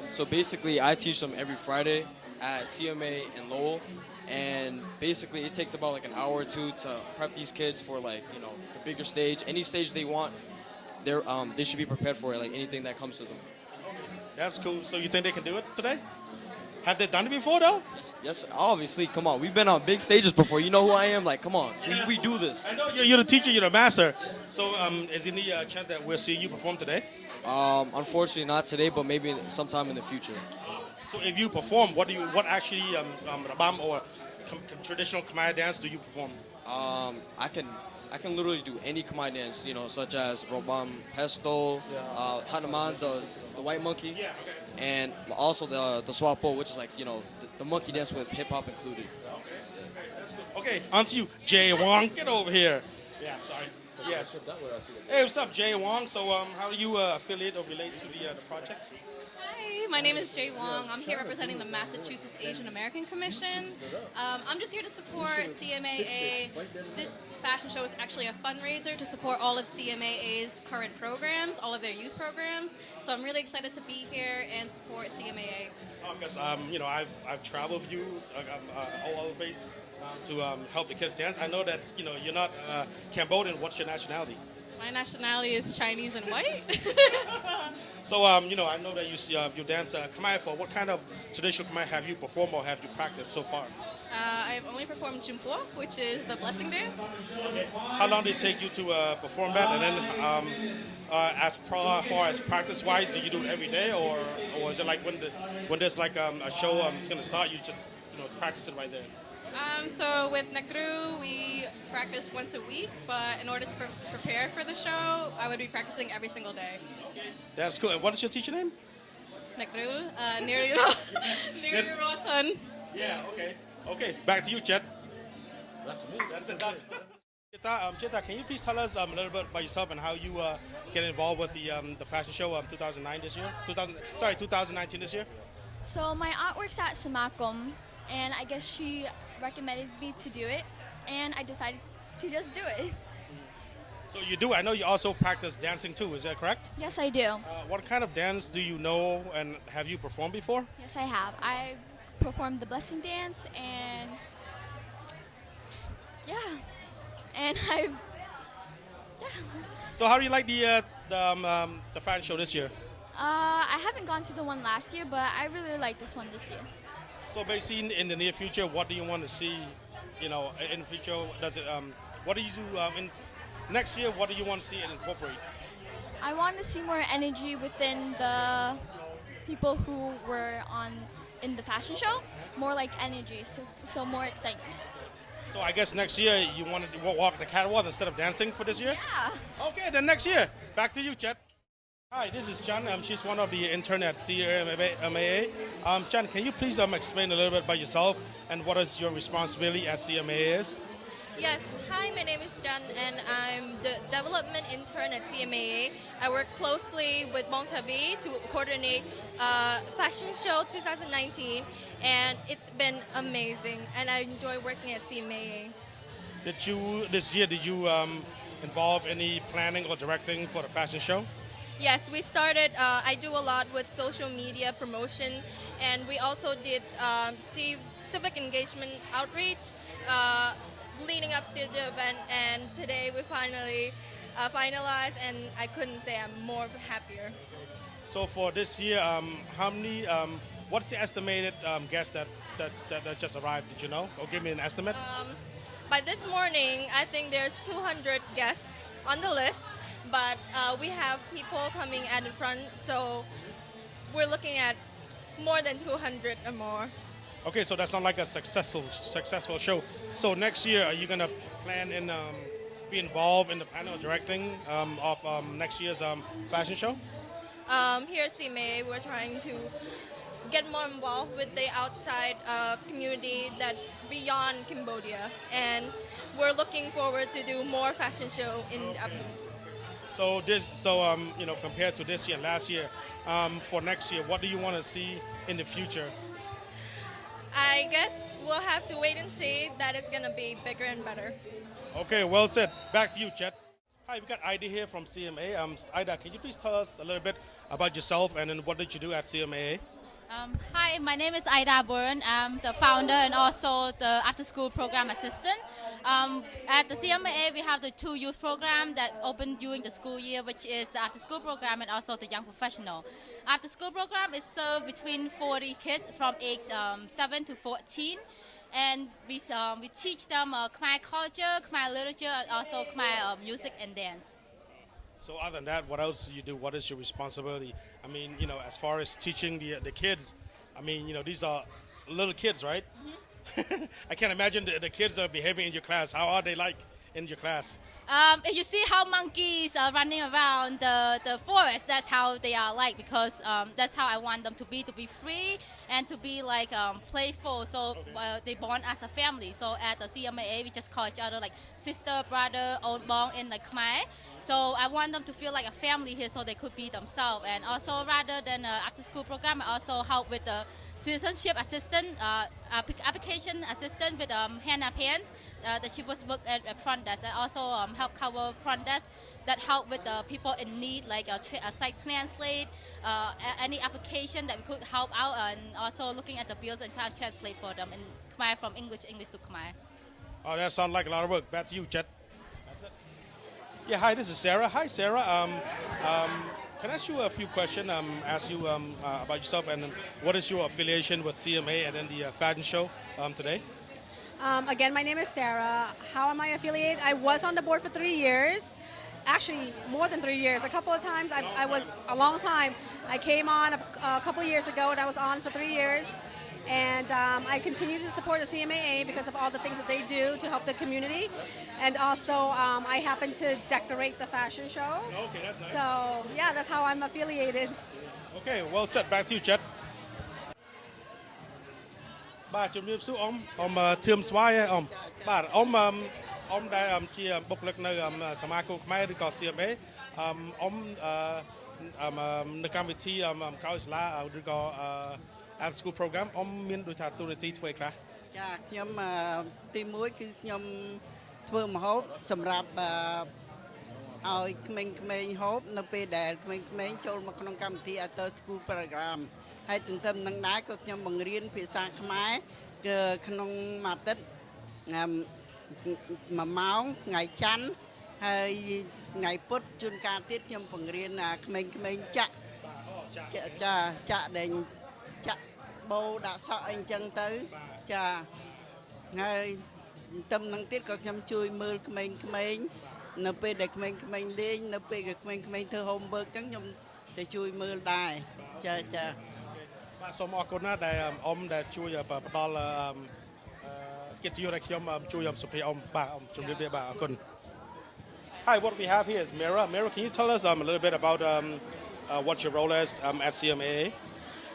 so basically, I teach them every Friday at CMAA in Lowell, and basically it takes about like an hour or two to prep these kids for the bigger stage. Any stage they want, they should be prepared for it, like anything that comes to them. That's cool. So you think they can do it today? Have they done it before though? Yes, obviously. Come on, we've been on big stages before. You know who I am. Like, come on, we do this. I know you're the teacher, you're the master. So is there any chance that we'll see you perform today? Unfortunately, not today, but maybe sometime in the future. So if you perform, what actually rabam or traditional Khmer dance do you perform? I can literally do any Khmer dance, such as Robam Pesto, Hanuman, the white monkey, and also the Swapo, which is like the monkey dance with hip hop included. Okay, on to you, Jay Wong. Get over here. Yeah, sorry. Yes. Hey, what's up, Jay Wong? So how do you affiliate or relate to the project? Hi, my name is Jay Wong. I'm here representing the Massachusetts Asian American Commission. I'm just here to support CMAA. This fashion show is actually a fundraiser to support all of CMAA's current programs, all of their youth programs. So I'm really excited to be here and support CMAA. Because I've traveled with you all over the place to help the kids dance. I know that you're not Cambodian. What's your nationality? My nationality is Chinese and white. So, I know that you dance Khmer. For what kind of traditional Khmer have you performed or have you practiced so far? I've only performed Jumpo, which is the blessing dance. How long did it take you to perform that? And then, as far as practice-wise, do you do it every day, or is it like when there's like a show it's going to start, you just practice it right there? So with Nakru, we practice once a week, but in order to prepare for the show, I would be practicing every single day. That's cool. And what is your teacher name? Nakru, Niri Rothan. Yeah, okay. Okay, back to you, Chet. Back to me. That's it. Cheta, can you please tell us a little bit about yourself and how you get involved with the fashion show 2019 this year? So my artwork's at Samakom, and I guess she recommended me to do it, and I decided to just do it. So you do. I know you also practice dancing too. Is that correct? Yes, I do. What kind of dance do you know and have you performed before? Yes, I have. I've performed the blessing dance, and So how do you like the fashion show this year? I haven't gone to the one last year, but I really like this one this year. So basically, in the near future, what do you want to see? In the future, what do you do in next year? What do you want to see and incorporate? I want to see more energy within the people who were in the fashion show. More like energy, so more excitement. So I guess next year you want to walk the catwalk instead of dancing for this year? Yeah. Okay, then next year. Back to you, Chet. Hi, this is Chan. She's one of the intern at CMAA. Chan, can you please explain a little bit about yourself and what is your responsibility at CMAA is? Yes, hi, my name is Jan and I'm the development intern at CMAA. I work closely with Montabi to coordinate Fashion Show 2019 and it's been amazing and I enjoy working at CMAA. This year, did you involve any planning or directing for the fashion show? Yes, we started, I do a lot with social media promotion and we also did civic engagement outreach leading up to the event and today we finally finalized and I couldn't say I'm more happier. So for this year, how many, what's the estimated guests that just arrived, did you know? Or give me an estimate? By this morning, I think there's 200 guests on the list, but we have people coming at the front, so we're looking at more than 200 or more. Okay, so that sounds like a successful show. So next year, are you gonna plan and be involved in the panel directing of next year's fashion show? Here at CMA, we're trying to get more involved with the outside community that beyond Cambodia, and we're looking forward to do more fashion show in So compared to this year and last year, for next year, what do you want to see in the future? I guess we'll have to wait and see that it's going to be bigger and better. Okay, well said. Back to you, Chet. Hi, we got Ida here from CMA. Ida, can you please tell us a little bit about yourself and then what did you do at CMA? Hi, my name is Ida Burn. I'm the founder and also the after-school program assistant. At the CMAA, we have the two youth program that open during the school year, which is the after-school program and also the young professional. After-school program is served between 40 kids from age 7 to 14. And we teach them Khmer culture, Khmer literature, and also Khmer music and dance. So other than that, what else do you do? What is your responsibility? I mean, as far as teaching the kids, I mean, these are little kids, right? Mm-hmm. I can't imagine the kids are behaving in your class. How are they like in your class? If you see how monkeys are running around the forest, that's how they are like, because that's how I want them to be free and to be like playful. So they bond as a family. So at the CMAA, we just call each other like sister, brother, old bong in like Khmer. So I want them to feel like a family here so they could be themselves. And also rather than after school program, I also help with the citizenship assistant, application assistant with Hannah Pants. That she was worked at front desk and also help cover front desk that help with the people in need, like a site translate, any application that we could help out, and also looking at the bills and kind of translate for them in Khmer from English to Khmer. Oh, that sounds like a lot of work. Back to you, Chet. That's it. Yeah, hi, this is Sarah. Hi, Sarah. Can I ask you a few questions? Ask you about yourself and what is your affiliation with CMA and then the fashion show today? Again, my name is Sarah. How am I affiliated? I was on the board for 3 years. Actually, more than 3 years. A couple of times. I was a long time. I came on a couple of years ago and I was on for 3 years. And I continue to support the CMAA because of all the things that they do to help the community. And also, I happen to decorate the fashion show. Okay, that's nice. So, yeah, that's how I'm affiliated. Okay, well said. Back to you, Chet. បាទជំរាបសួរអ៊ំធឿមស្វាយហ៎អ៊ំបាទអ៊ំដែលជាបុគ្គលិកនៅសមាគមខ្មែរឬក៏ CMA អ៊ំនៅកម្មវិធីក្រោយសាលាឬក៏ after school program អ៊ំមានដូចថាទូនាទីធ្វើអីខ្លះចាខ្ញុំទី1គឺខ្ញុំធ្វើម្ហូបសម្រាប់ឲ្យក្មេងៗហូបនៅពេលដែលក្មេងៗចូលមកក្នុងកម្មវិធី after school program ហើយទន្ទឹមនឹងដែរក៏ខ្ញុំបង្រៀនភាសាខ្មែរគឺក្នុងមួយអាទិត្យ1ម៉ោងថ្ងៃច័ន្ទហើយថ្ងៃពុធជួនកាលទៀតខ្ញុំបង្រៀនក្មេងៗចាក់ដែលចាក់បោដាក់សក់អីអញ្ចឹងទៅចាហើយទន្ទឹមនឹងទៀតក៏ខ្ញុំជួយមើលក្មេងៗនៅពេលដែលក្មេងៗលេងនៅពេលដែលក្មេងៗធ្វើ homework អញ្ចឹងខ្ញុំទៅជួយមើលដែរចាបាទសូមអរគុណណាស់ដែលអ៊ំដែលជួយផ្ដល់ កិត្តិយសដែលខ្ញុំជួយសុភ័ក្របាទជំរាបលាបាទអរគុណ Hi, what we have here is Mira. Mira, can you tell us a little bit about what your role is at CMAA?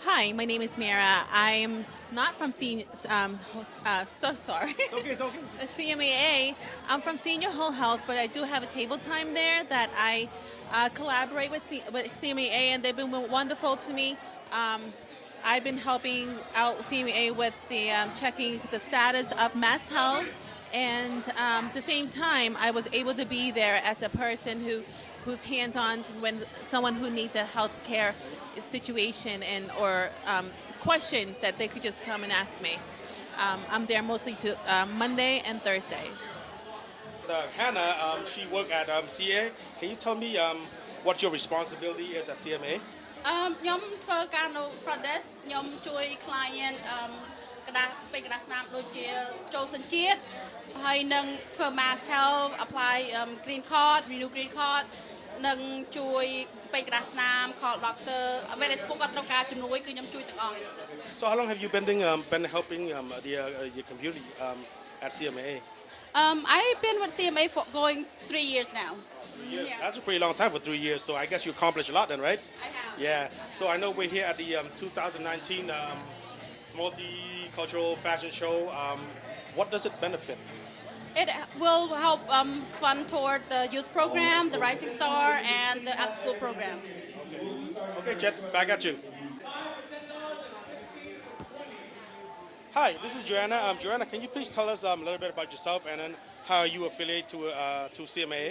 Hi, my name is Mira. I'm not from so sorry. It's okay. CMAA. I'm from Senior Whole Health, but I do have a table time there that I collaborate with CMAA, and they've been wonderful to me. I've been helping out CMAA with the checking the status of Mass Health, and at the same time, I was able to be there as a person who's hands-on when someone who needs a health care situation or questions that they could just come and ask me. I'm there mostly to Monday and Thursdays. Hannah, she worked at CA. Can you tell me what your responsibility is at CMA? ខ្ញុំធ្វើការនៅ front desk ខ្ញុំជួយ client ក្តារពេញក្តារស្នាមដូចជាចូលសញ្ជាតិហើយនឹងធ្វើ mass health apply green card renew green card និងជួយពេញក្តារស្នាម call doctor អ្វីដែលពួកគាត់ត្រូវការជំនួយគឺខ្ញុំជួយទាំងអស់ So how long have you been helping your community at CMAA? I've been with CMA for going 3 years now. 3 years. That's a pretty long time for 3 years. So I guess you accomplished a lot then, right? I have. Yeah. So I know we're here at the 2019 multicultural fashion show. What does it benefit? It will help fund toward the youth program, the Rising Star, and the after-school program. Okay, Jet, back at you. Hi, this is Joanna. Joanna, can you please tell us a little bit about yourself and then how you affiliate to CMAA?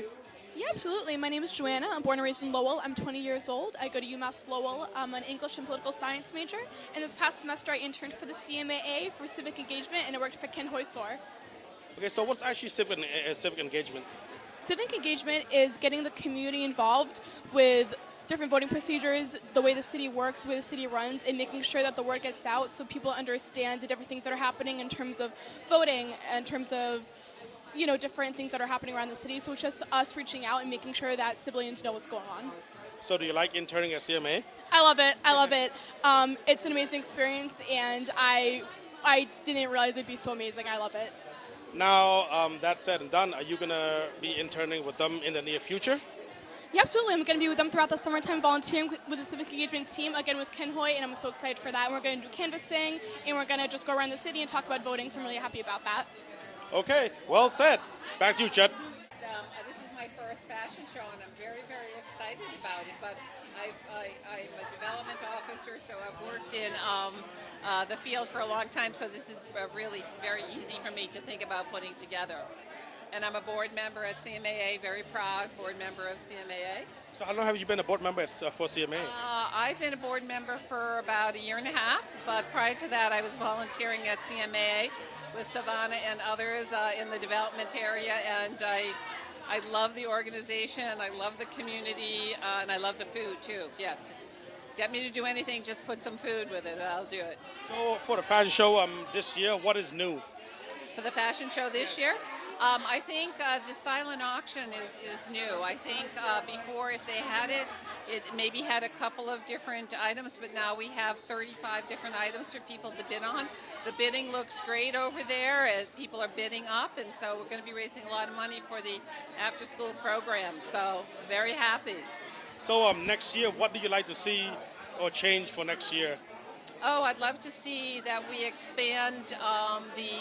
Yeah, absolutely. My name is Joanna. I'm born and raised in Lowell. I'm 20 years old. I go to UMass Lowell. I'm an English and political science major. And this past semester, I interned for the CMAA for civic engagement, and I worked for Ken Hoysor. Okay, so what's actually civic engagement? Civic engagement is getting the community involved with different voting procedures, the way the city works, the way the city runs, and making sure that the word gets out so people understand the different things that are happening in terms of voting, in terms of different things that are happening around the city. So it's just us reaching out and making sure that civilians know what's going on. So do you like interning at CMA? I love it. I love it. It's an amazing experience, and I didn't realize it'd be so amazing. I love it. Now, that said and done, are you going to be interning with them in the near future? Yeah, absolutely. I'm going to be with them throughout the summertime, volunteering with the civic engagement team, again with Ken Hoy, and I'm so excited for that. And we're going to do canvassing, and we're going to just go around the city and talk about voting, so I'm really happy about that. Okay, well said. Back to you, Chet. This is my first fashion show, and I'm very, very excited about it. But I'm a development officer, so I've worked in the field for a long time, so this is really very easy for me to think about putting together. And I'm a board member at CMAA, very proud board member of CMAA. So how long have you been a board member for CMA? I've been a board member for about a year and a half, but prior to that I was volunteering at CMAA with Savannah and others in the development area, and I love the organization, I love the community, and I love the food too, yes. Get me to do anything, just put some food with it, and I'll do it. So for the fashion show this year, what is new? For the fashion show this year, I think the silent auction is new. I think before, if they had it, it maybe had a couple of different items, but now we have 35 different items for people to bid on. The bidding looks great over there. People are bidding up, and so we're going to be raising a lot of money for the after-school program. So very happy. So next year, what do you like to see or change for next year? Oh, I'd love to see that we expand the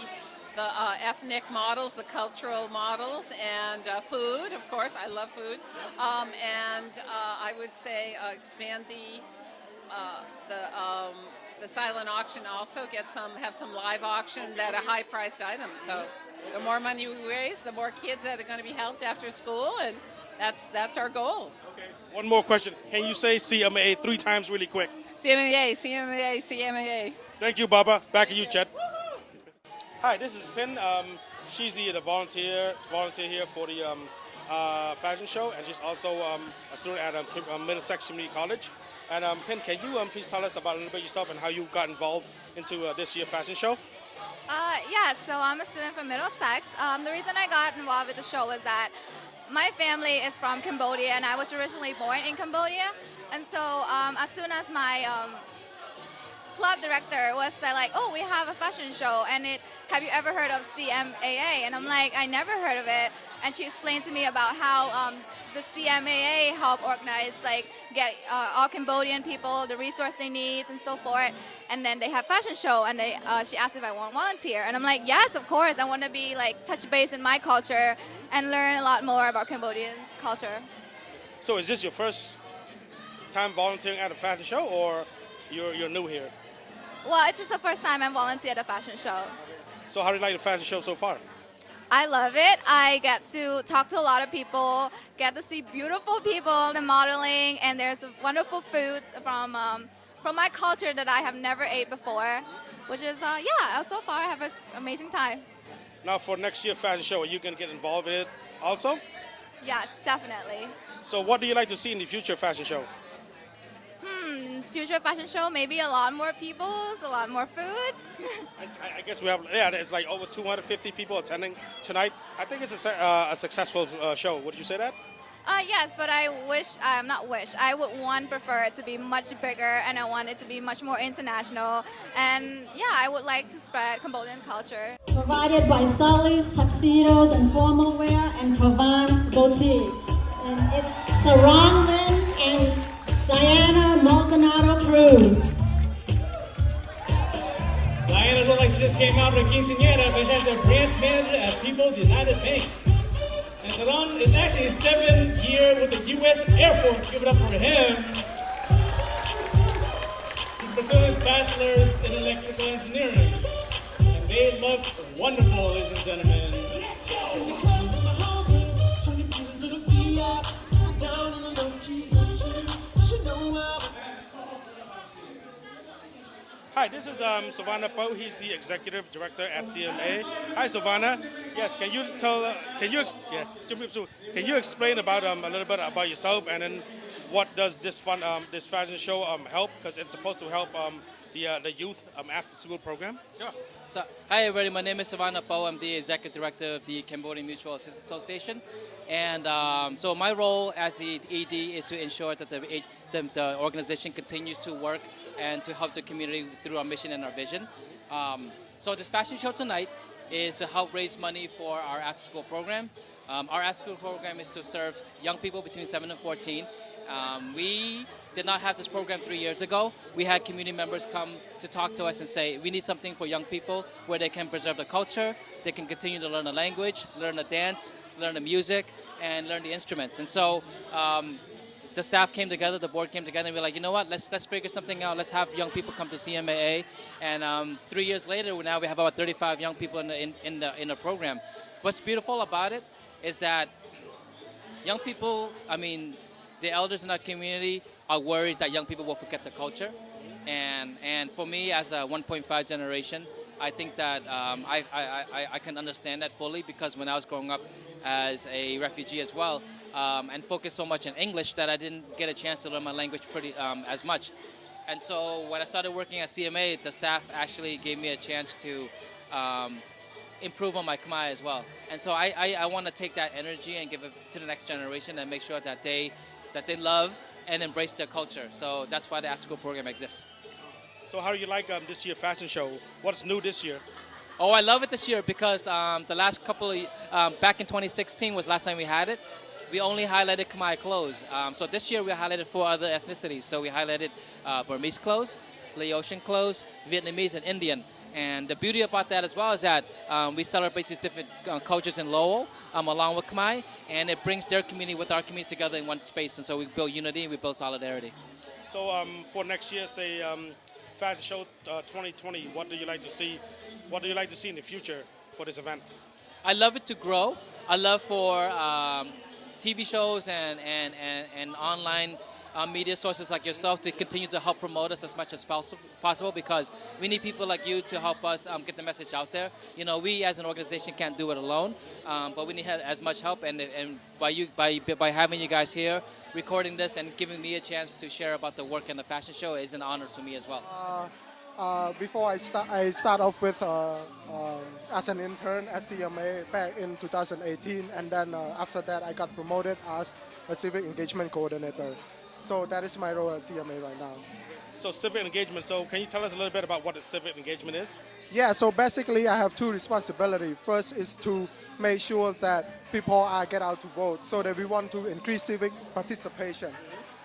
ethnic models, the cultural models, and food. Of course, I love food, and I would say expand the silent auction. Also, have some live auction that are high-priced items. So, the more money we raise, the more kids that are going to be helped after school, and that's our goal. Okay. One more question. Can you say CMAA 3 times really quick? CMAA, CMAA, CMAA. Thank you, Baba. Back to you, Chet. Hi, this is Pin. She's the volunteer here for the fashion show, and she's also a student at Middlesex Community College. And Pin, can you please tell us about a little bit yourself and how you got involved into this year's fashion show? Yeah, so I'm a student from Middlesex. The reason I got involved with the show was that my family is from Cambodia, and I was originally born in Cambodia. And so as soon as my club director was like, oh, we have a fashion show, and have you ever heard of CMAA? And I'm like, I never heard of it. And she explained to me about how the CMAA help organize, get all Cambodian people the resource they need and so forth. And then they have fashion show, and she asked if I want to volunteer, and I'm like, yes, of course. I want to be touch base in my culture and learn a lot more about Cambodian culture. So is this your first time volunteering at a fashion show, or you're new here? Well, it's just the first time I'm volunteering at a fashion show. So how do you like the fashion show so far? I love it. I get to talk to a lot of people, get to see beautiful people, the modeling, and there's wonderful foods from my culture that I have never ate before, which is, so far I have an amazing time. Now for next year fashion show, are you going to get involved in it also? Yes, definitely. So what do you like to see in the future fashion show? Future fashion show, maybe a lot more people, a lot more food. I guess we have, it's like over 250 people attending tonight. I think it's a successful show. Would you say that? Yes, but I would prefer it to be much bigger, and I want it to be much more international. And I would like to spread Cambodian culture. Provided by Sully's Tuxedos and Formal Wear and Kavan Boutique. And it's Sarong Lin and Diana Maldonado Cruz. Diana looks like she just came out of the quinceañera, but she's a branch manager at People's United Bank. And Salon is actually his 7th year with the U.S. Air Force. Give it up for him. He's pursuing his bachelor's in electrical engineering. And they look wonderful, ladies and gentlemen. Hi, this is Savannah Poe. He's the executive director at CMA. Hi, Savannah. Yes, can you explain about a little bit about yourself, and then what does this fashion show help? Because it's supposed to help the youth after school program. Sure. So, hi everybody. My name is Savannah Poe. I'm the executive director of the Cambodian Mutual Assistance Association, and so my role as the ED is to ensure that the organization continues to work and to help the community through our mission and our vision. So this fashion show tonight is to help raise money for our after-school program. Our after-school program is to serve young people between 7 and 14. We did not have this program 3 years ago. We had community members come to talk to us and say, we need something for young people where they can preserve the culture, they can continue to learn the language, learn the dance, learn the music, and learn the instruments. And so the staff came together, the board came together, and we were like, you know what, let's figure something out. Let's have young people come to CMAA. And 3 years later, now we have about 35 young people in the program. What's beautiful about it is that young people, the elders in our community are worried that young people will forget the culture. And for me, as a 1.5 generation, I think that I can understand that fully, because when I was growing up as a refugee as well, and focused so much in English that I didn't get a chance to learn my language as much. And so when I started working at CMA, the staff actually gave me a chance to improve on my Khmer as well. And so I want to take that energy and give it to the next generation and make sure that they love and embrace their culture. So that's why the after-school program exists. So how do you like this year fashion show? What's new this year? Oh, I love it this year because the last couple of, back in 2016 was the last time we had it. We only highlighted Khmer clothes. So this year we highlighted 4 other ethnicities. So we highlighted Burmese clothes, Laotian clothes, Vietnamese, and Indian. And the beauty about that as well is that we celebrate these different cultures in Lowell along with Khmer, and it brings their community with our community together in one space. And so we build unity and we build solidarity. So for next year, say Fashion Show 2020, what do you like to see? What do you like to see in the future for this event? I love it to grow. I love for TV shows and online media sources like yourself to continue to help promote us as much as possible, because we need people like you to help us get the message out there. You know, we as an organization can't do it alone, but we need as much help. And by having you guys here, recording this and giving me a chance to share about the work in the fashion show is an honor to me as well. Before I start off with as an intern at CMA back in 2018, and then after that I got promoted as a civic engagement coordinator. So that is my role at CMA right now. So civic engagement. So can you tell us a little bit about what the civic engagement is? Yeah, so basically I have two responsibilities. First is to make sure that people are get out to vote, so that we want to increase civic participation.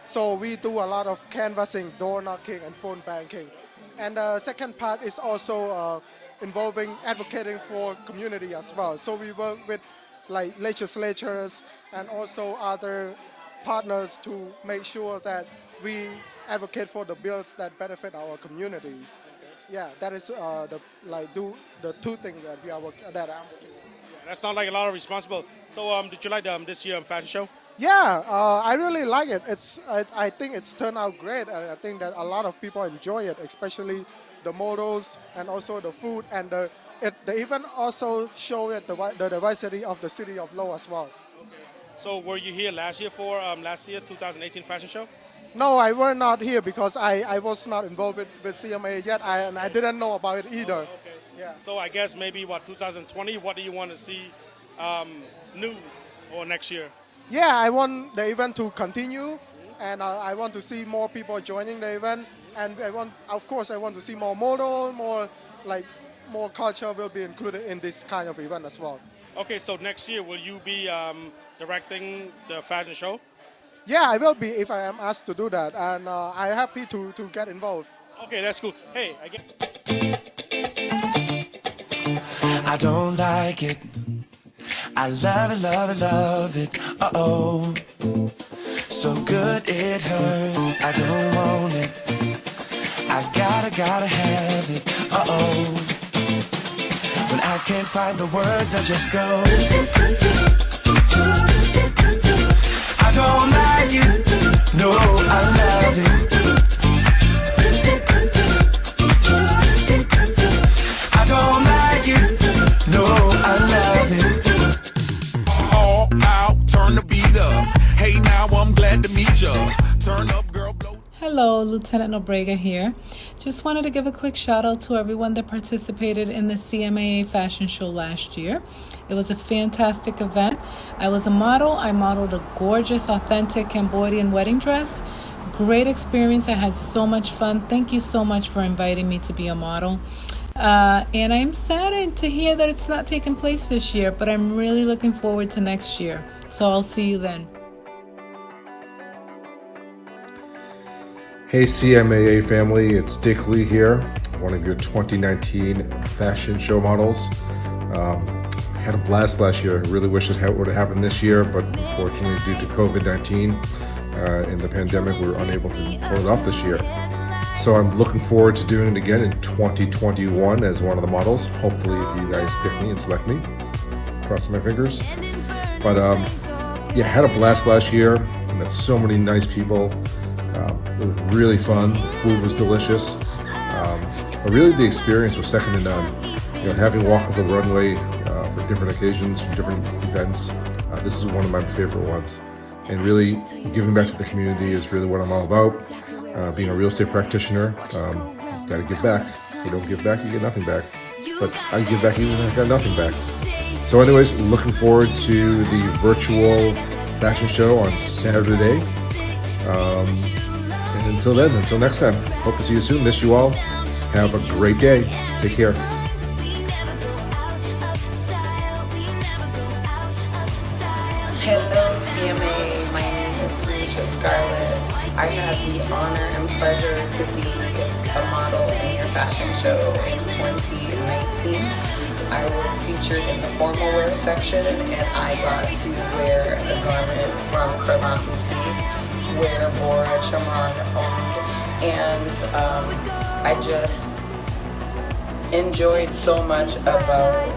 So we do a lot of canvassing, door knocking, and phone banking. And the second part is also involving advocating for community as well. So we work with like legislatures and also other partners to make sure that we advocate for the bills that benefit our communities. Yeah, that is the two things that I'm working on. That sounds like a lot of responsible. So did you like this year fashion show? Yeah, I really like it. I think it's turned out great, and I think that a lot of people enjoy it, especially the models and also the food, and they even also show the diversity of the city of Lo as well. So were you here last year for 2018 fashion show? No, I were not here because I was not involved with CMA yet, and I didn't know about it either. Okay. Yeah. So I guess maybe 2020. What do you want to see new or next year? Yeah, I want the event to continue, and I want to see more people joining the event, and I want to see more model, more culture will be included in this kind of event as well. Okay, so next year will you be directing the fashion show? Yeah, I will be if I am asked to do that, and I'm happy to get involved. Okay, that's cool. Hey, I don't like it. I love it, love it, love it. Uh-oh. So good it hurts. I don't want it. I gotta have it. Uh-oh. When I can't find the words, I just go. I don't like it. No, I love it. I don't like it. No, I love it. All out, turn the beat up. Hey, now I'm glad to meet ya. Turn up, girl, blow. Hello, Lieutenant Nobrega here. Just wanted to give a quick shout out to everyone that participated in the CMAA fashion show last year. It was a fantastic event. I was a model. I modeled a gorgeous, authentic Cambodian wedding dress. Great experience. I had so much fun. Thank you so much for inviting me to be a model. And I'm saddened to hear that it's not taking place this year, but I'm really looking forward to next year. So I'll see you then. Hey CMAA family, it's Dick Lee here, one of your 2019 fashion show models. Had a blast last year. I really wish it would have happened this year, but unfortunately due to COVID-19 and the pandemic, we were unable to pull it off this year. So I'm looking forward to doing it again in 2021 as one of the models. Hopefully if you guys pick me and select me, crossing my fingers. But yeah, had a blast last year. Met so many nice people. It was really fun. The food was delicious. But really the experience was second to none. You know, having walked the runway for different occasions, for different events, this is one of my favorite ones. And really giving back to the community is really what I'm all about. Being a real estate practitioner, got to give back. You don't give back, you get nothing back. But I give back even if I got nothing back. So anyways, looking forward to the virtual fashion show on Saturday. And until then, until next time, hope to see you soon. Miss you all. Have a great day. Take care. Hello, CMA. My name is Tanisha Scarlett. I had the honor and pleasure to be a model in your fashion show in 2019. I was featured in the formal wear section, and I got to wear a garment from Kurlan Boutique where Bora Chaman owned, and I just enjoyed so much about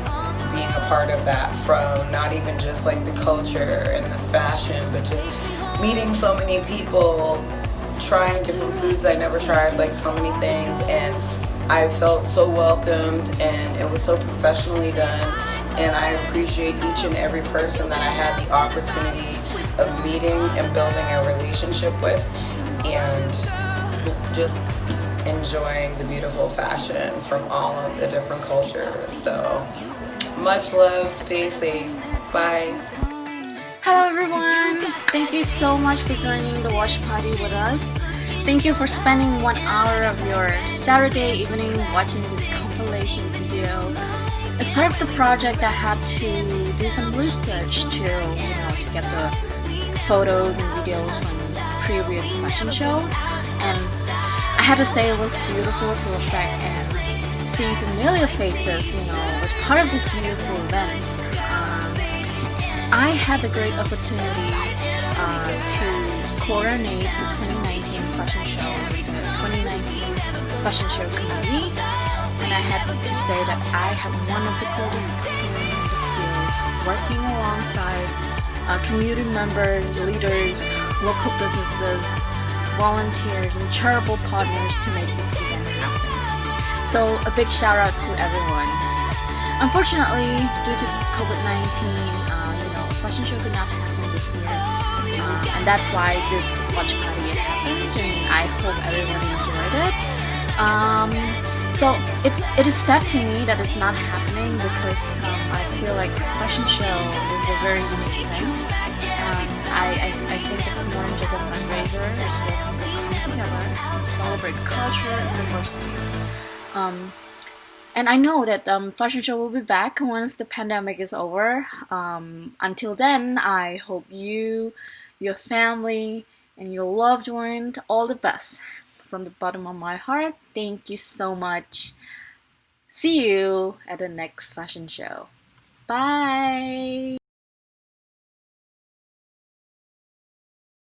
being a part of that, from not even just like the culture and the fashion, but just meeting so many people, trying different foods I never tried, like so many things, and I felt so welcomed, and it was so professionally done, and I appreciate each and every person that I had the opportunity of meeting and building a relationship with, and just enjoying the beautiful fashion from all of the different cultures. So much love, stay safe, bye. Hello everyone, thank you so much for joining the watch party with us. Thank you for spending 1 hour of your Saturday evening watching this compilation video. As part of the project, I had to do some research to get the photos and videos from previous fashion shows, and I had to say it was beautiful to look back and see familiar faces, as part of these beautiful events. I had the great opportunity to coordinate the 2019 fashion show with the 2019 fashion show committee, and I had to say that I had one of the coolest experiences in the field, working alongside community members, leaders, local businesses, volunteers, and charitable partners to make this event happen. So a big shout out to everyone. Unfortunately, due to COVID-19, fashion show could not happen this year, and that's why this watch party happened, and I hope everyone enjoyed it. So it is sad to me that it's not happening because I feel like fashion show is a very unique event. I think it's more than just a fundraiser. It's where people come together and celebrate culture and diversity. And I know that fashion show will be back once the pandemic is over. Until then, I hope you, your family, and your loved one all the best. From the bottom of my heart, thank you so much. See you at the next fashion show. Bye!